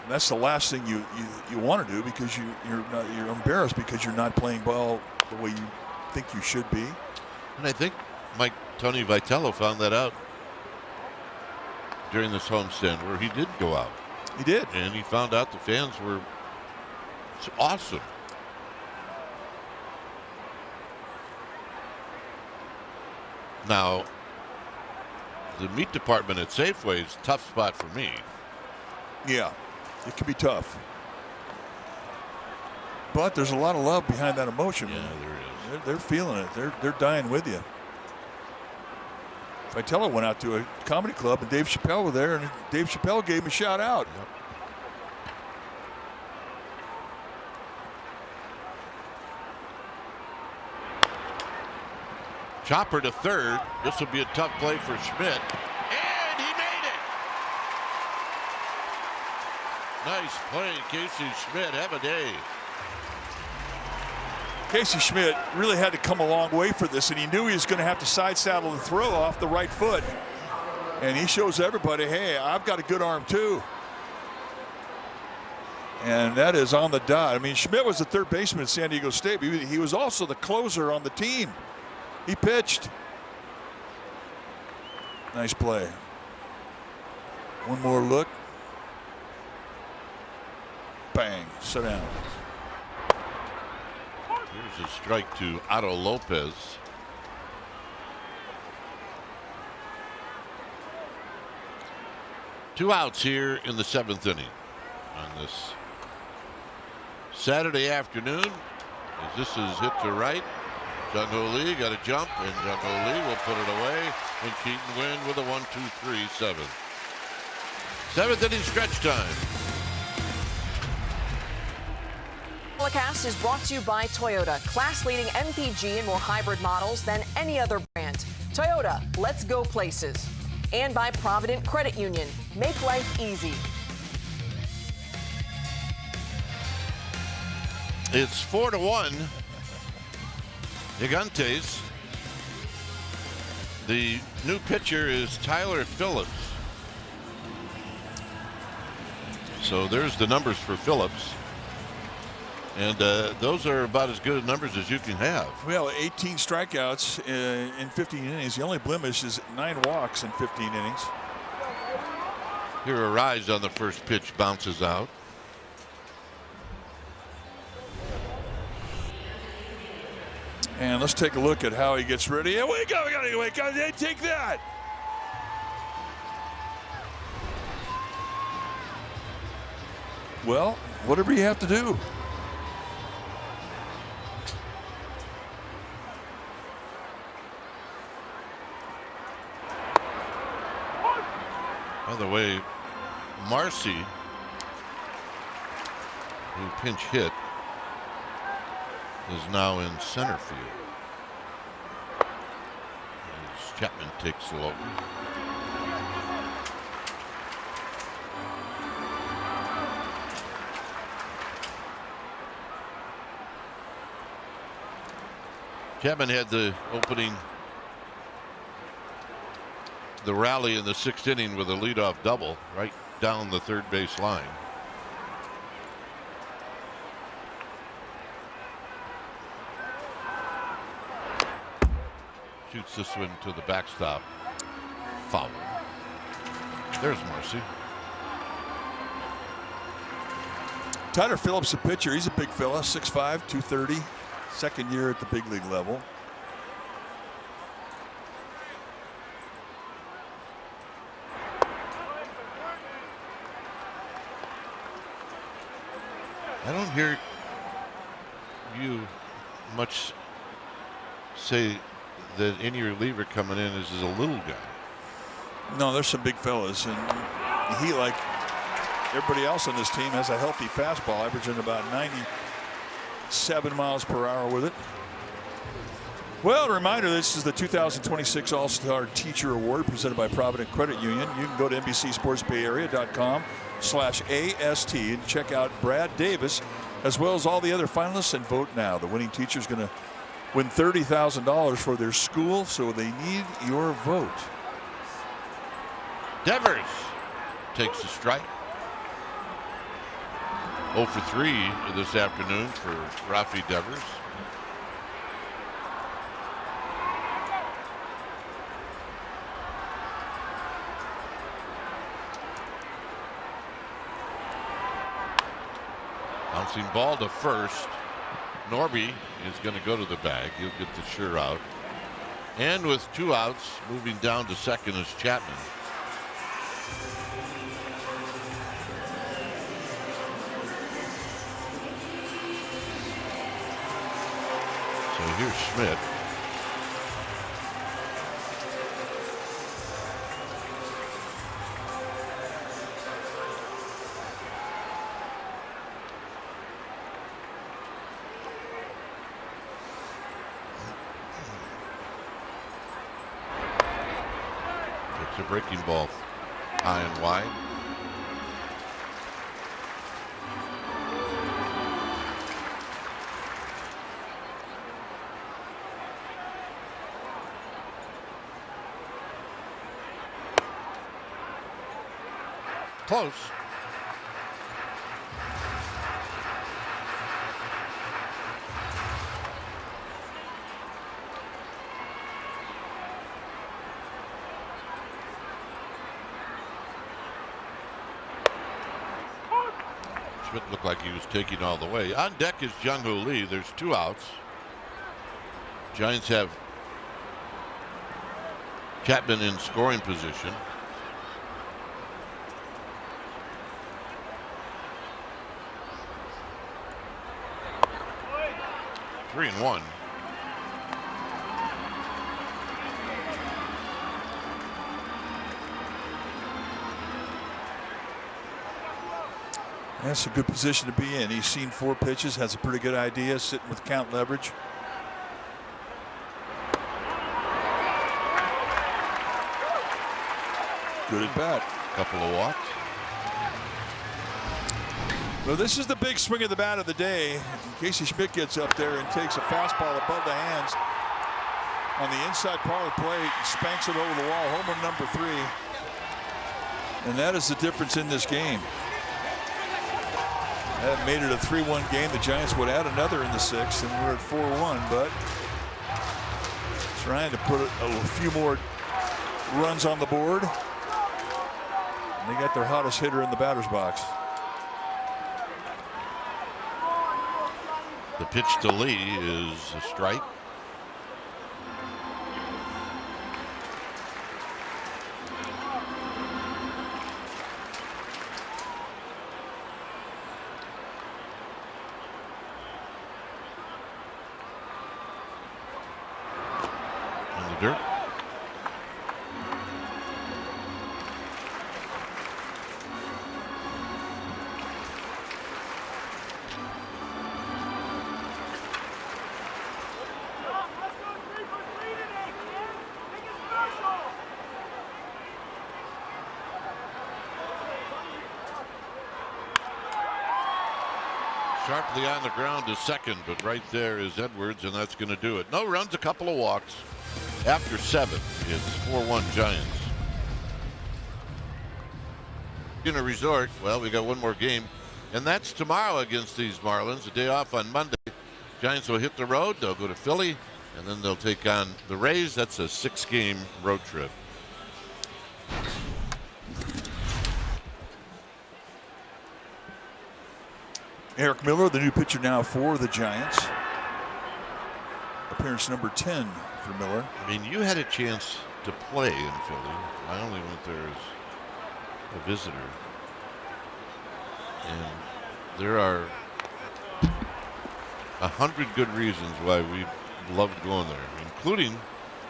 that's the last thing you want to do, because you're embarrassed because you're not playing ball the way you think you should be.
And I think Tony Vitello found that out during this homestand where he did go out.
He did.
And he found out the fans were awesome. Now, the meat department at Safeway is a tough spot for me.
Yeah, it can be tough. But there's a lot of love behind that emotion.
Yeah, there is.
They're feeling it. They're dying with you. Vitello went out to a comedy club, and Dave Chappelle was there, and Dave Chappelle gave him a shout out.
Yep. Chopper to third. This will be a tough play for Schmidt. And he made it. Nice play, Casey Schmidt. Have a day.
Casey Schmidt really had to come a long way for this, and he knew he was going to have to side saddle the throw off the right foot. And he shows everybody, hey, I've got a good arm too. And that is on the dot. Schmidt was the third baseman at San Diego State, but he was also the closer on the team. He pitched. Nice play. One more look. Bang. Sit down.
Here's a strike to Otto Lopez. Two outs here in the 7th inning on this Saturday afternoon. As this is hit to right. Jung Ho Lee got a jump, and Jung Ho Lee will put it away. And Keaton Wynn with a 1-2-3-7. 7th inning stretch time.
Telecast is brought to you by Toyota, class-leading MPG and more hybrid models than any other brand. Toyota, let's go places. And by Provident Credit Union, make life easy.
It's 4-1. Gigantes. The new pitcher is Tyler Phillips. So there's the numbers for Phillips. And those are about as good numbers as you can have.
Well, 18 strikeouts in 15 innings. The only blemish is 9 walks in 15 innings.
Here a rise on the first pitch, bounces out.
And let's take a look at how he gets ready. And wake up, wake up, take that. Well, whatever you have to do.
By the way, Marcy, who pinch hit, is now in center field. As Chapman takes the low. Chapman had the rally in the 6th inning with a leadoff double right down the third base line. Shoots this one to the backstop. Foul. There's Marcy.
Tyler Phillips, a pitcher. He's a big fella, 6'5", 230. Second year at the big league level.
I don't hear you much say that any reliever coming in is a little guy.
No, there's some big fellas, and he, like everybody else on this team, has a healthy fastball, averaging about 97 miles per hour with it. Well, a reminder, this is the 2026 All-Star Teacher Award presented by Provident Credit Union. You can go to NBCSportsBayArea.com/AST and check out Brad Davis, as well as all the other finalists, and vote now. The winning teacher is going to win $30,000 for their school, so they need your vote.
Devers takes the strike. 0 for 3 this afternoon for Rafi Devers. Bouncing ball to first. Norby is going to go to the bag. He'll get the sure out. And with 2 outs, moving down to second is Chapman. So here's Schmidt. It's a breaking ball high and wide. Close. Schmidt looked like he was taking all the way. On deck is Jung-Hoo Lee. There's 2 outs. Giants have Chapman in scoring position. Three and one.
That's a good position to be in. He's seen 4 pitches, has a pretty good idea, sitting with count leverage. Good at bat.
Couple of walks.
Well, this is the big swing of the bat of the day. Casey Schmidt gets up there and takes a fastball above the hands on the inside part of the plate and spanks it over the wall. Home run number 3. And that is the difference in this game. That made it a 3-1 game. The Giants would add another in the 6th, and we're at 4-1, but trying to put a few more runs on the board. And they got their hottest hitter in the batter's box.
The pitch to Lee is a strike. In the dirt. Sharply on the ground to second, but right there is Edwards, and that's going to do it. No runs, a couple of walks. After 7, it's 4-1 Giants. In a resort, well, we got one more game, and that's tomorrow against these Marlins. A day off on Monday. Giants will hit the road. They'll go to Philly, and then they'll take on the Rays. That's a 6-game road trip.
Eric Miller, the new pitcher now for the Giants. Appearance number 10 for Miller.
I mean, you had a chance to play in Philly. I only went there as a visitor. And there are 100 good reasons why we loved going there, including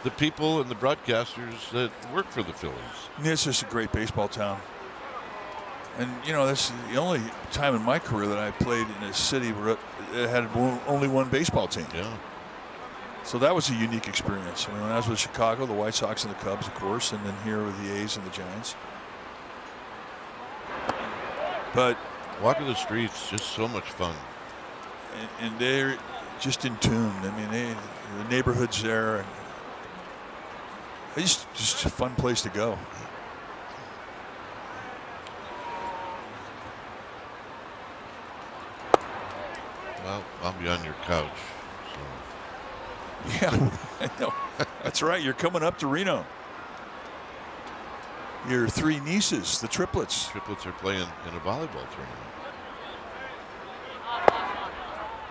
the people and the broadcasters that work for the Phillies.
It's just a great baseball town. And, you know, this is the only time in my career that I played in a city where it had only one baseball team.
Yeah.
So that was a unique experience. I mean, when I was with Chicago, the White Sox and the Cubs, of course, and then here with the A's and the Giants. But
walking the streets, just so much fun.
And they're just in tune. I mean, the neighborhood's there. And it's just a fun place to go.
Well, I'll be on your couch. So.
Yeah, I know. That's right. You're coming up to Reno. Your 3 nieces, the triplets.
Triplets are playing in a volleyball tournament.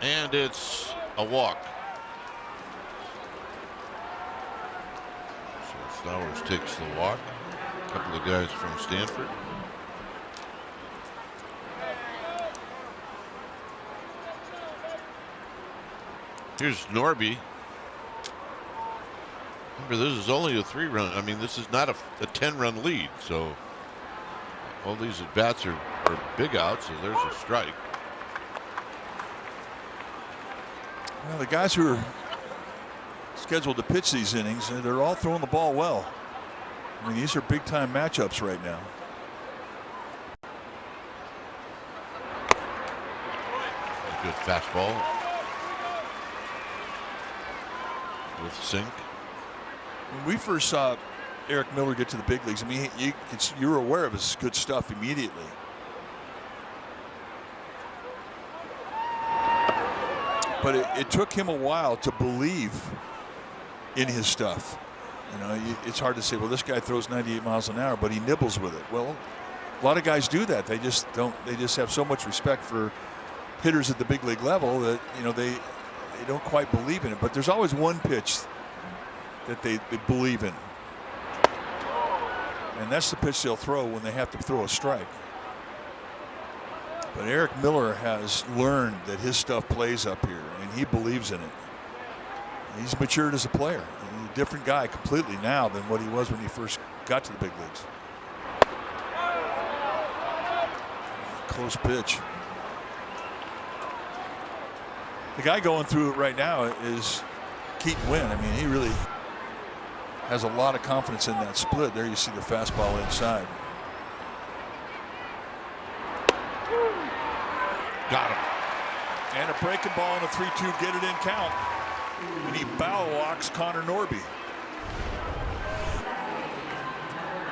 And it's a walk. So Flowers takes the walk. A couple of guys from Stanford. Here's Norby. Remember, this is only a 3-run. I mean, this is not a 10-run lead. So all these at bats are big outs. So there's a strike.
Well, the guys who are scheduled to pitch these innings, they're all throwing the ball well. I mean, these are big-time matchups right now.
A good fastball with sink.
When we first saw Eric Miller get to the big leagues, I mean, you were aware of his good stuff immediately. But it took him a while to believe in his stuff. You know, it's hard to say, well, this guy throws 98 miles an hour, but he nibbles with it. Well, A lot of guys do that. They just don't. They just have so much respect for hitters at the big league level that they don't quite believe in it. But there's always one pitch that they believe in, and that's the pitch they'll throw when they have to throw a strike. But Eric Miller has learned that his stuff plays up here, and he believes in it. He's matured as a player. He's a different guy completely now than what he was when he first got to the big leagues. Close pitch. The guy going through it right now is Keaton Wynn. I mean, he really has a lot of confidence in that split. There you see the fastball inside.
Got him.
And a breaking ball and a 3-2 get it in count. And he bow walks Connor Norby.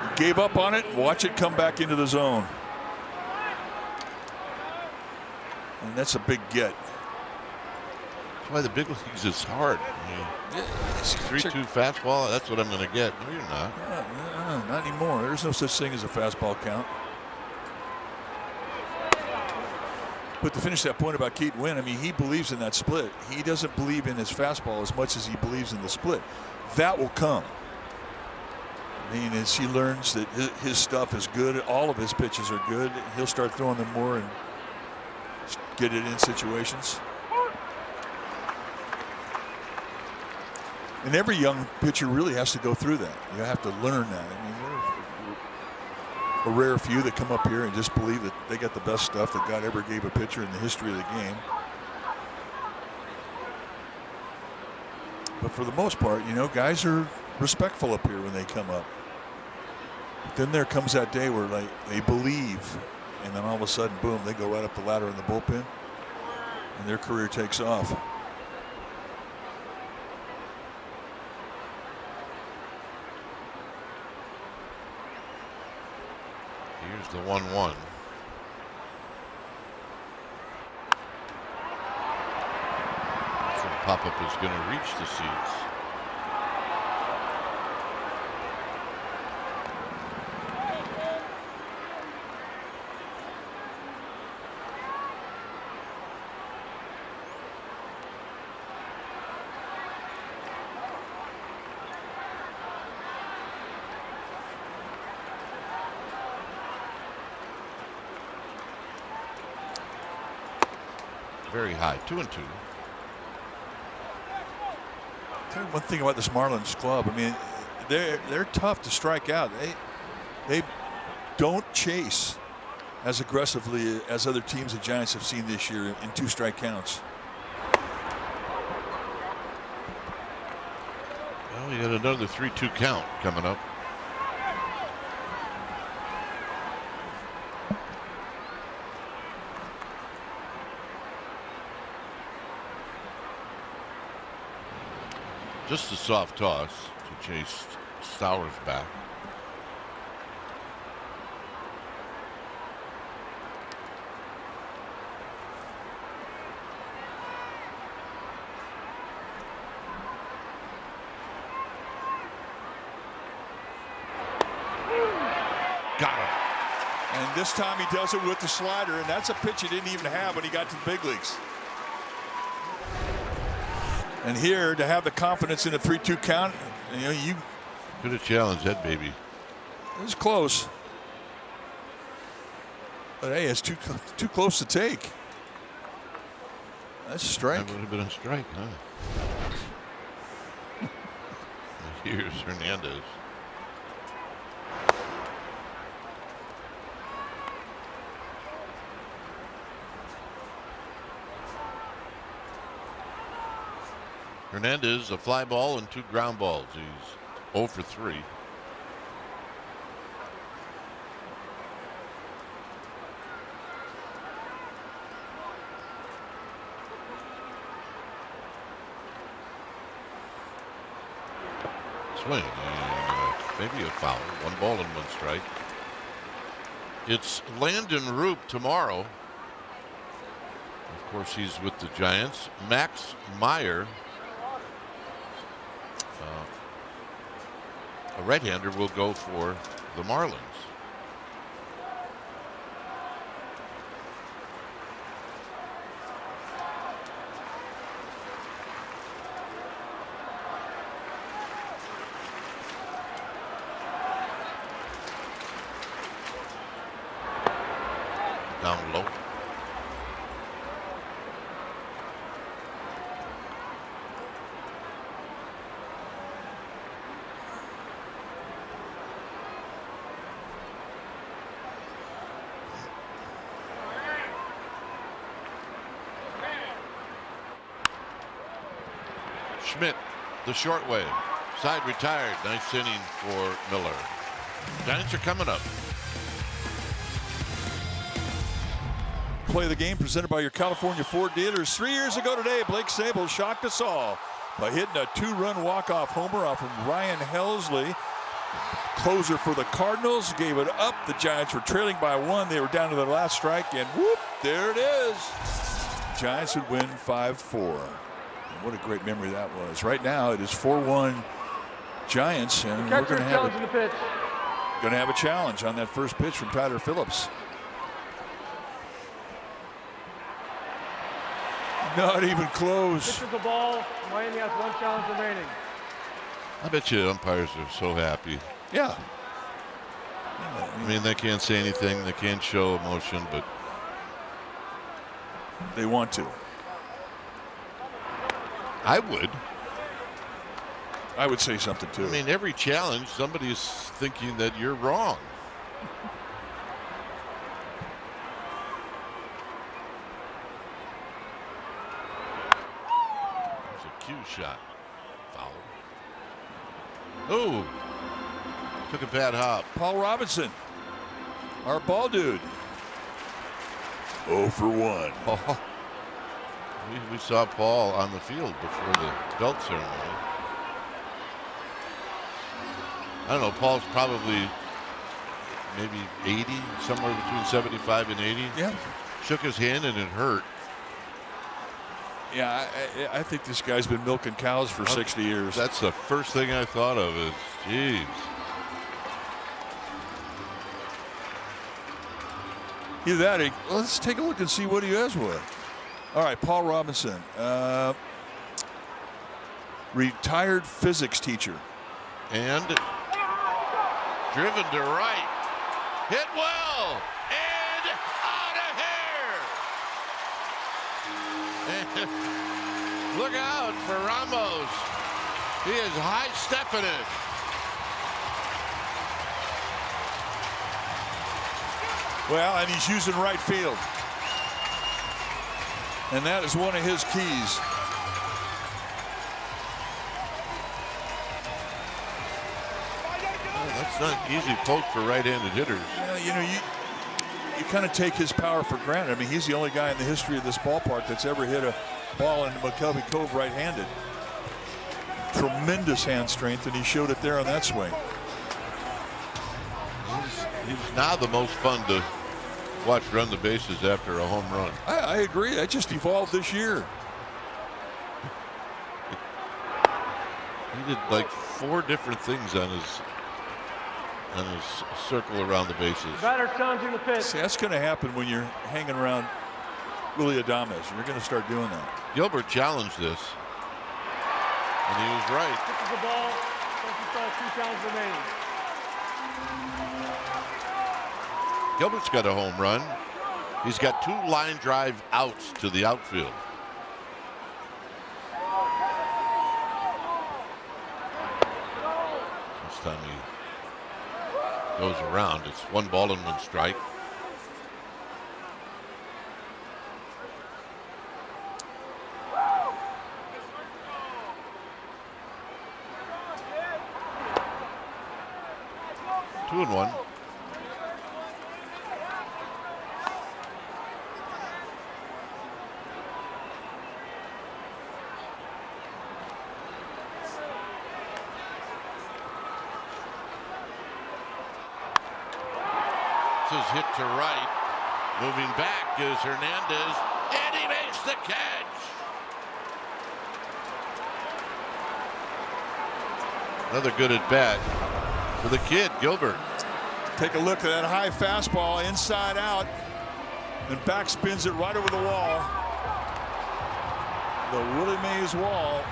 He gave up on it. Watch it come back into the zone. And that's a big get.
That's why the big leagues is hard. I mean, 3-2 fastball, that's what I'm going to get. No, you're not.
Not anymore. There's no such thing as a fastball count. But to finish that point about Keaton Wynn, I mean, he believes in that split. He doesn't believe in his fastball as much as he believes in the split. That will come. I mean, as he learns that his stuff is good, all of his pitches are good, he'll start throwing them more and get it in situations. And every young pitcher really has to go through that. You have to learn that. I mean, a rare few that come up here and just believe that they got the best stuff that God ever gave a pitcher in the history of the game. But for the most part, guys are respectful up here when they come up. But then there comes that day where they believe, and then all of a sudden, boom, they go right up the ladder in the bullpen, and their career takes off.
Here's the 1-1. Pop-up is going to reach the seats. Very high, 2-2.
Tell you one thing about this Marlins club. I mean, they're tough to strike out. They don't chase as aggressively as other teams the Giants have seen this year in 2 strike counts.
Well, you got another 3-2 count coming up. Just a soft toss to chase Stowers back. Got him.
And this time he does it with the slider, and that's a pitch he didn't even have when he got to the big leagues. And here, to have the confidence in a 3-2 count, you
could have challenged that baby.
It was close. But hey, it's too close to take. That's a strike.
That would have been a strike, huh? Here's Hernandez. Hernandez, a fly ball and 2 ground balls. He's 0 for 3. Swing and maybe a foul. 1 ball and 1 strike. It's Landon Roop tomorrow. Of course, he's with the Giants. Max Meyer, a right-hander, will go for the Marlins. Down low. Schmidt, the short way. Side retired. Nice inning for Miller. Giants are coming up.
Play the game presented by your California Ford dealers. 3 years ago today, Blake Sabol shocked us all by hitting a 2-run walk-off homer off of Ryan Helsley. Closer for the Cardinals, gave it up. The Giants were trailing by 1. They were down to their last strike, and whoop, there it is. Giants would win 5-4. And what a great memory that was. Right now, it is 4-1 Giants, and we're going to have a challenge on that first pitch from Tyler Phillips. Not even close.
Pitches the ball. Miami has 1 challenge remaining.
I bet you umpires are so happy.
Yeah.
I mean, they can't say anything. They can't show emotion, but
they want to.
I would.
I would say something too.
I mean, every challenge, somebody's thinking that you're wrong. There's a cue shot. Foul. Oh, took a bad hop.
Paul Robinson, our ball dude. 0 for 1.
Oh, we saw Paul on the field before the belt ceremony. I don't know, Paul's probably maybe 80, somewhere between 75 and 80.
Yeah.
Shook his hand and it hurt.
Yeah, I think this guy's been milking cows for 60 years.
That's the first thing I thought of is, geez.
Either that, let's take a look and see what he has with. All right, Paul Robinson, retired physics teacher.
And driven to right. Hit well. And out of here. And look out for Ramos. He is high-stepping it.
Well, and he's using right field. And that is one of his keys.
That's not easy poke for right-handed hitters.
Yeah, you know, you kind of take his power for granted. I mean, he's the only guy in the history of this ballpark that's ever hit a ball into McCovey Cove right-handed. Tremendous hand strength, and he showed it there on that swing.
He's now the most fun to watch run the bases after a home run.
I agree. That just evolved this year.
He did like 4 different things on his circle around the bases.
Batter challenging the pitch.
See, that's going to happen when you're hanging around Willie Adames. You're going to start doing that.
Gilbert challenged this, and he was right.
Pitches the ball. 2 challenges remaining.
Gilbert's got a home run. He's got 2 line drive outs to the outfield. This time he goes around. It's 1 ball and 1 strike. Two and 1. His hit to right. Moving back is Hernandez, and he makes the catch. Another good at bat for the kid, Gilbert.
Take a look at that high fastball inside out, and back spins it right over the wall. The Willie Mays wall.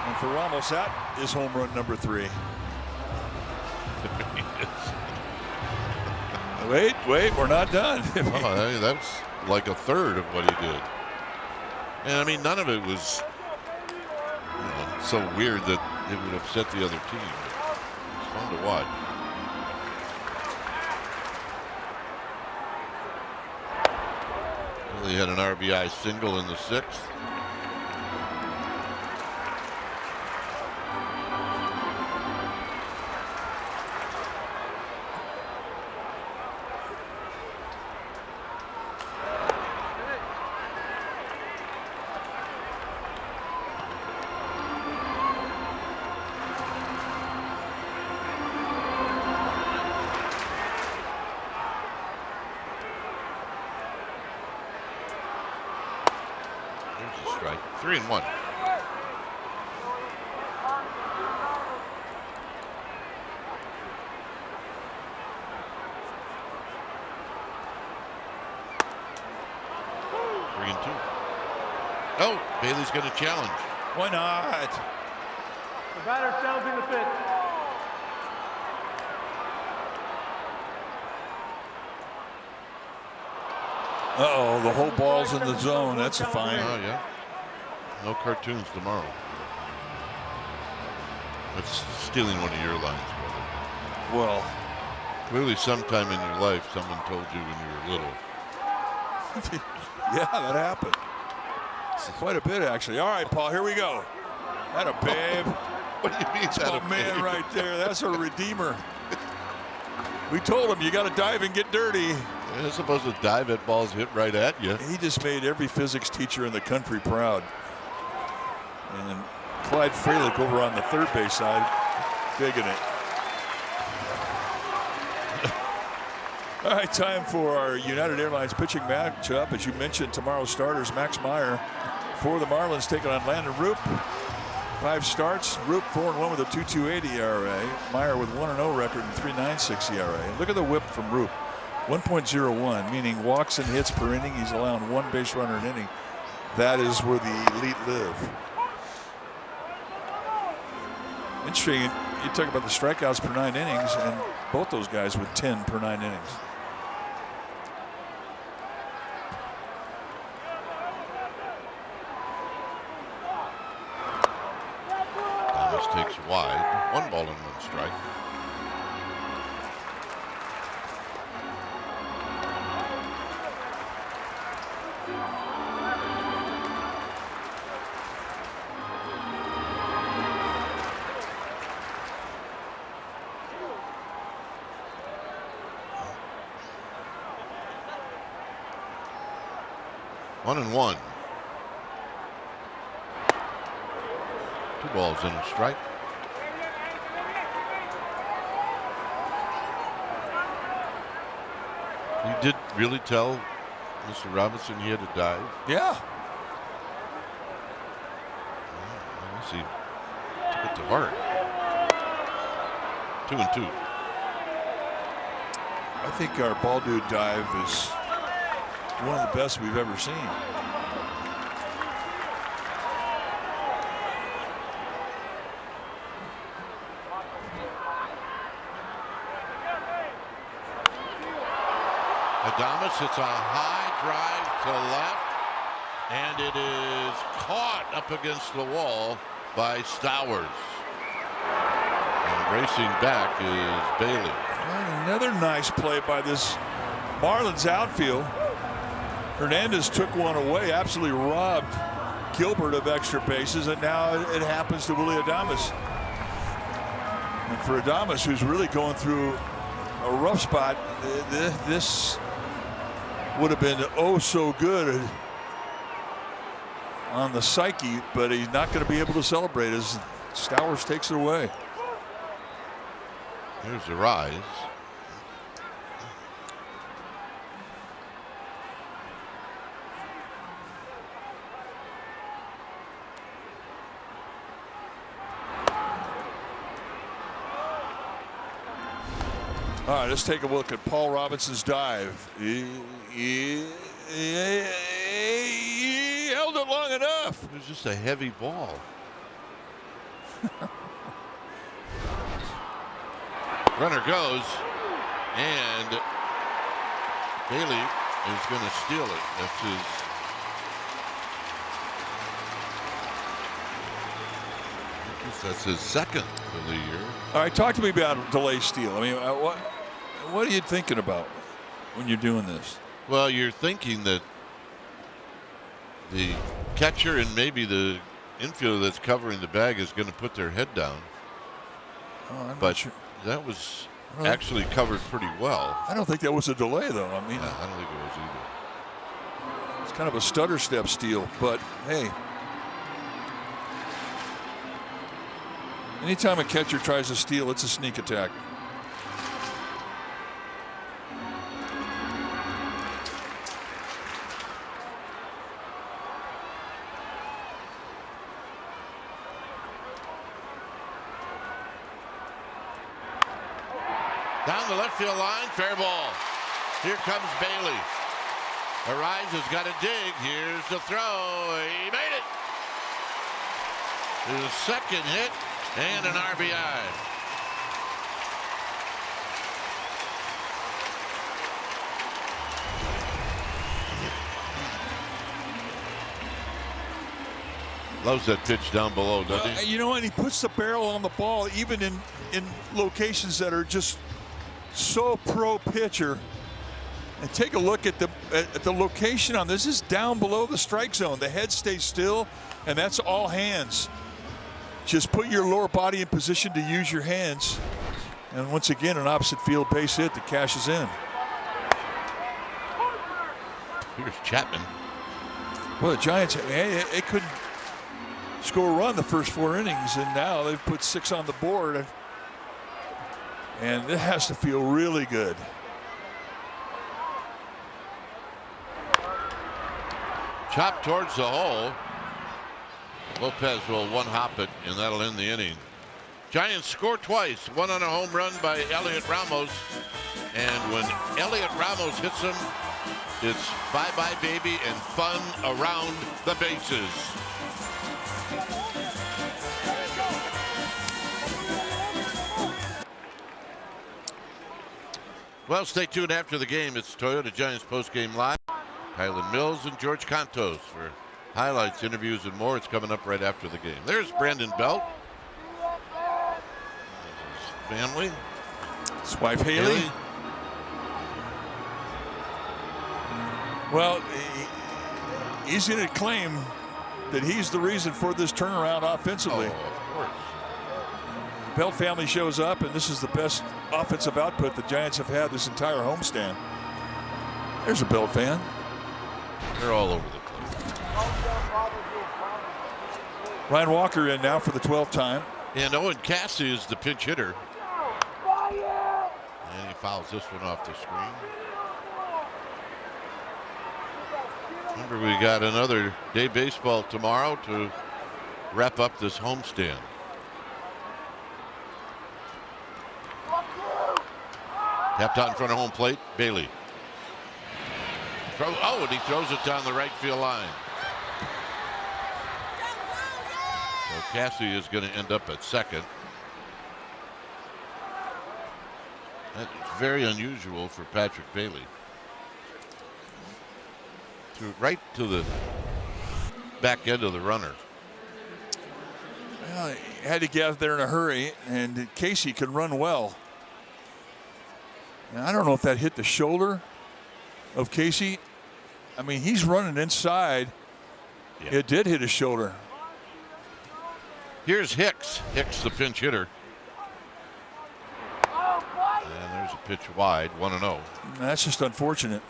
And for Ramos, that is home run number 3. Wait, we're not done.
Oh, that's like a third of what he did. And I mean, none of it was so weird that it would upset the other team. It's fun to watch. Well, he had an RBI single in the 6th. Strike. 3-1. Oh, Bailey's going to challenge.
Why not?
The batter challenging the pitch.
Uh-oh, the whole ball's in the zone. That's a fine.
Oh, yeah. No cartoons tomorrow. That's stealing one of your lines, brother.
Well,
clearly sometime in your life someone told you when you were little.
yeah, that happened. Quite a bit, actually. All right, Paul, here we go. That a babe.
What do you mean
That's
that
my
a
man
babe?
right there. That's a redeemer. We told him you got to dive and get dirty.
You're supposed to dive at balls hit right at you.
He just made every physics teacher in the country proud. And Clyde Frelick over on the third base side, digging it. All right, time for our United Airlines pitching matchup. As you mentioned, tomorrow's starters, Max Meyer for the Marlins taking on Landon Roop. 5 starts, Roop 4-1 with a 2.28 ERA. Meyer with 1-0 record and 3.96 ERA. Look at the whip from Roop, 1.01, meaning walks and hits per inning. He's allowing 1 base runner an inning. That is where the elite live. Interesting, you talk about the strikeouts per 9 innings, and both those guys with 10 per 9 innings.
Thomas takes wide. 1 ball and 1 strike. One and 1. 2 balls and a strike. You did really tell Mr. Robinson he had to dive?
Yeah.
I guess he took it to heart. 2 and 2.
I think our ball dude dive is one of the best we've ever seen.
Adames hits a high drive to left, and it is caught up against the wall by Stowers. And racing back is Bailey.
And another nice play by this Marlins outfield. Hernandez took one away, absolutely robbed Gilbert of extra bases, and now it happens to Willie Adames. And for Adames, who's really going through a rough spot, this would have been oh so good on the psyche, but he's not going to be able to celebrate as Stowers takes it away.
Here's the rise.
All right, let's take a look at Paul Robinson's dive. He held it long enough.
It was just a heavy ball. Runner goes, and Bailey is going to steal it. That's his second for the year.
All right, talk to me about delay steal. I mean, what are you thinking about when you're doing this?
Well, you're thinking that the catcher and maybe the infielder that's covering the bag is going to put their head down.
Oh,
but
sure.
That was actually covered pretty well.
I don't think that was a delay, though. I mean,
yeah, I don't think it was either.
It's kind of a stutter step steal, but hey. Anytime a catcher tries to steal, it's a sneak attack.
Down the left field line, fair ball. Here comes Bailey. Arise has got a dig. Here's the throw. He made it. His second hit and an RBI. Loves that pitch down below, doesn't he?
You know what? He puts the barrel on the ball even in locations that are just so pro pitcher. And take a look at the location on this. Is down below the strike zone. The head stays still, and that's all hands. Just put your lower body in position to use your hands. And once again, an opposite field base hit that cashes in.
Here's Chapman.
Well, the Giants, they couldn't score a run the first 4 innings, and now they've put 6 on the board. And it has to feel really good.
Chop towards the hole. Lopez will one-hop it, and that'll end the inning. Giants score twice, one on a home run by Elliot Ramos. And when Elliot Ramos hits them, it's bye-bye baby and fun around the bases. Well, stay tuned after the game. It's Toyota Giants postgame live. Kylan Mills and George Contos for highlights, interviews, and more. It's coming up right after the game. There's Brandon Belt. His family.
His wife, Haley. Well, he's going to claim that he's the reason for this turnaround offensively.
Oh, of course.
The Belt family shows up, and this is the best offensive output the Giants have had this entire homestand. There's a Belt fan.
They're all over the place.
Ryan Walker in now for the 12th time.
And Owen Cassie is the pinch hitter. And he fouls this one off the screen. Remember, we got another day baseball tomorrow to wrap up this homestand. Tapped out in front of home plate, Bailey. Oh, and he throws it down the right field line. So Cassie is going to end up at second. That's very unusual for Patrick Bailey. Right to the back end of the runner.
Well, he had to get out there in a hurry, and Casey can run well. And I don't know if that hit the shoulder of Casey. I mean, he's running inside. Yeah. It did hit his shoulder.
Here's Hicks. Hicks, the pinch hitter. And there's a pitch wide, 1-0.
That's just unfortunate.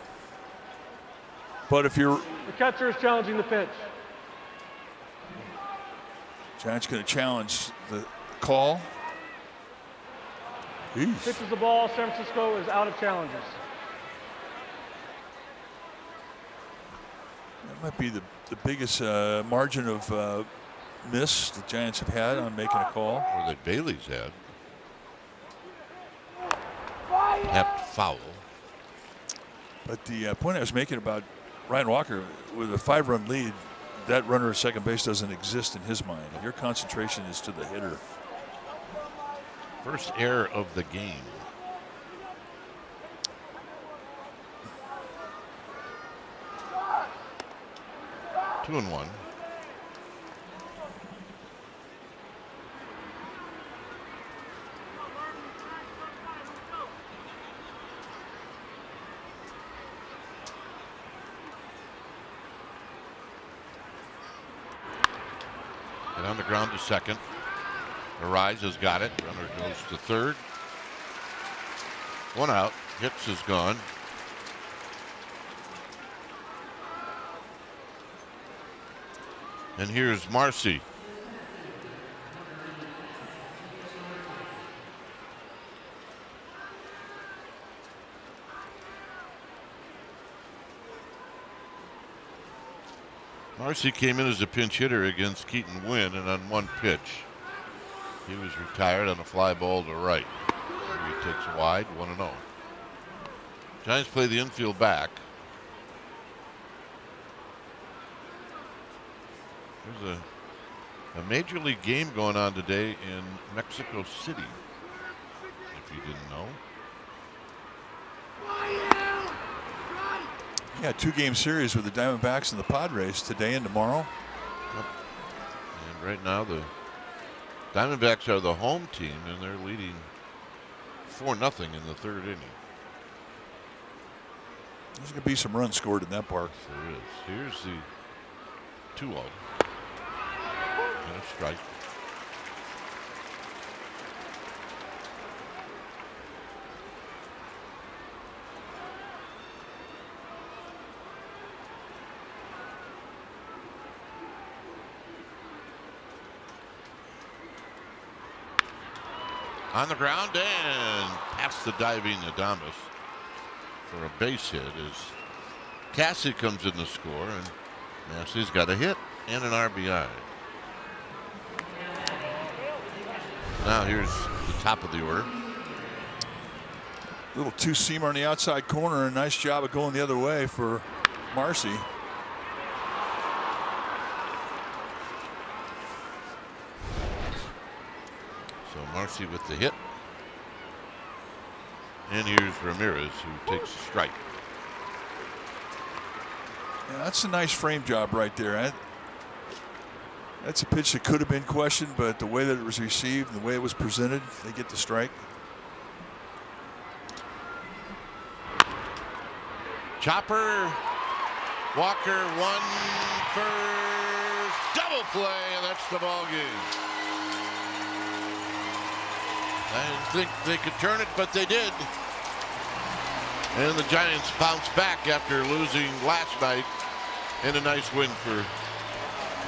But if you're...
The catcher is challenging the pitch.
Giants going to challenge the call. Jeez.
Pitches the ball. San Francisco is out of challenges.
That might be the biggest margin of miss the Giants have had on making a call.
Or that Bailey's had. Have to foul.
But the point I was making about Ryan Walker, with a 5-run lead, that runner at second base doesn't exist in his mind. Your concentration is to the hitter.
First error of the game. 2-1. And on the ground to second. Arise has got it. Runner goes to third. 1 out. Hicks is gone. And here's Marcy. Marcy came in as a pinch hitter against Keaton Wynn, and on 1 pitch, he was retired on a fly ball to right. He takes wide, 1-0. Giants play the infield back. There's a major league game going on today in Mexico City, if you didn't know.
Yeah, 2-game series with the Diamondbacks and the Padres today and tomorrow.
Yep. And right now the Diamondbacks are the home team, and they're leading 4-0 in the 3rd inning.
There's going to be some runs scored in that park.
There is. Here's the 2-0. And a strike. On the ground and past the diving Adames for a base hit as Cassie comes in to score, and Massey's got a hit and an RBI. Now here's the top of the order.
Little 2-seamer on the outside corner. A nice job of going the other way for Marcy.
So Marcy with the hit. And here's Ramirez, who takes a strike.
Yeah, that's a nice frame job right there. That's a pitch that could have been questioned, but the way that it was received and the way it was presented, they get the strike.
Chopper, Walker, 1 first, double play, and that's the ball game. I didn't think they could turn it, but they did. And the Giants bounce back after losing last night, and a nice win for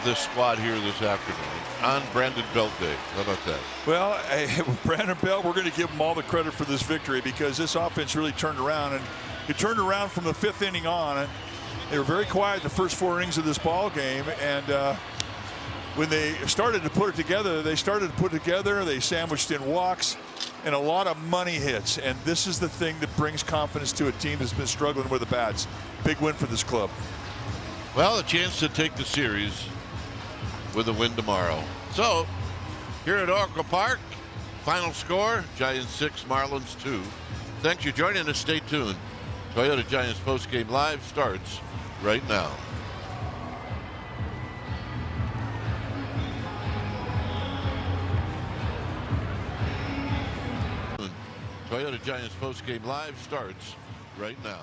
this squad here this afternoon on Brandon Belt Day. How about that?
Well, with Brandon Belt, we're going to give him all the credit for this victory because this offense really turned around, and it turned around from the 5th inning on. They were very quiet the first 4 innings of this ball game, and when they started to put it together, they sandwiched in walks and a lot of money hits, and this is the thing that brings confidence to a team that's been struggling with the bats. Big win for this club.
Well, a chance to take the series with a win tomorrow. So, here at Oracle Park, final score, Giants 6, Marlins 2. Thanks for joining us. Stay tuned. Toyota Giants postgame live starts right now. Toyota Giants postgame live starts right now.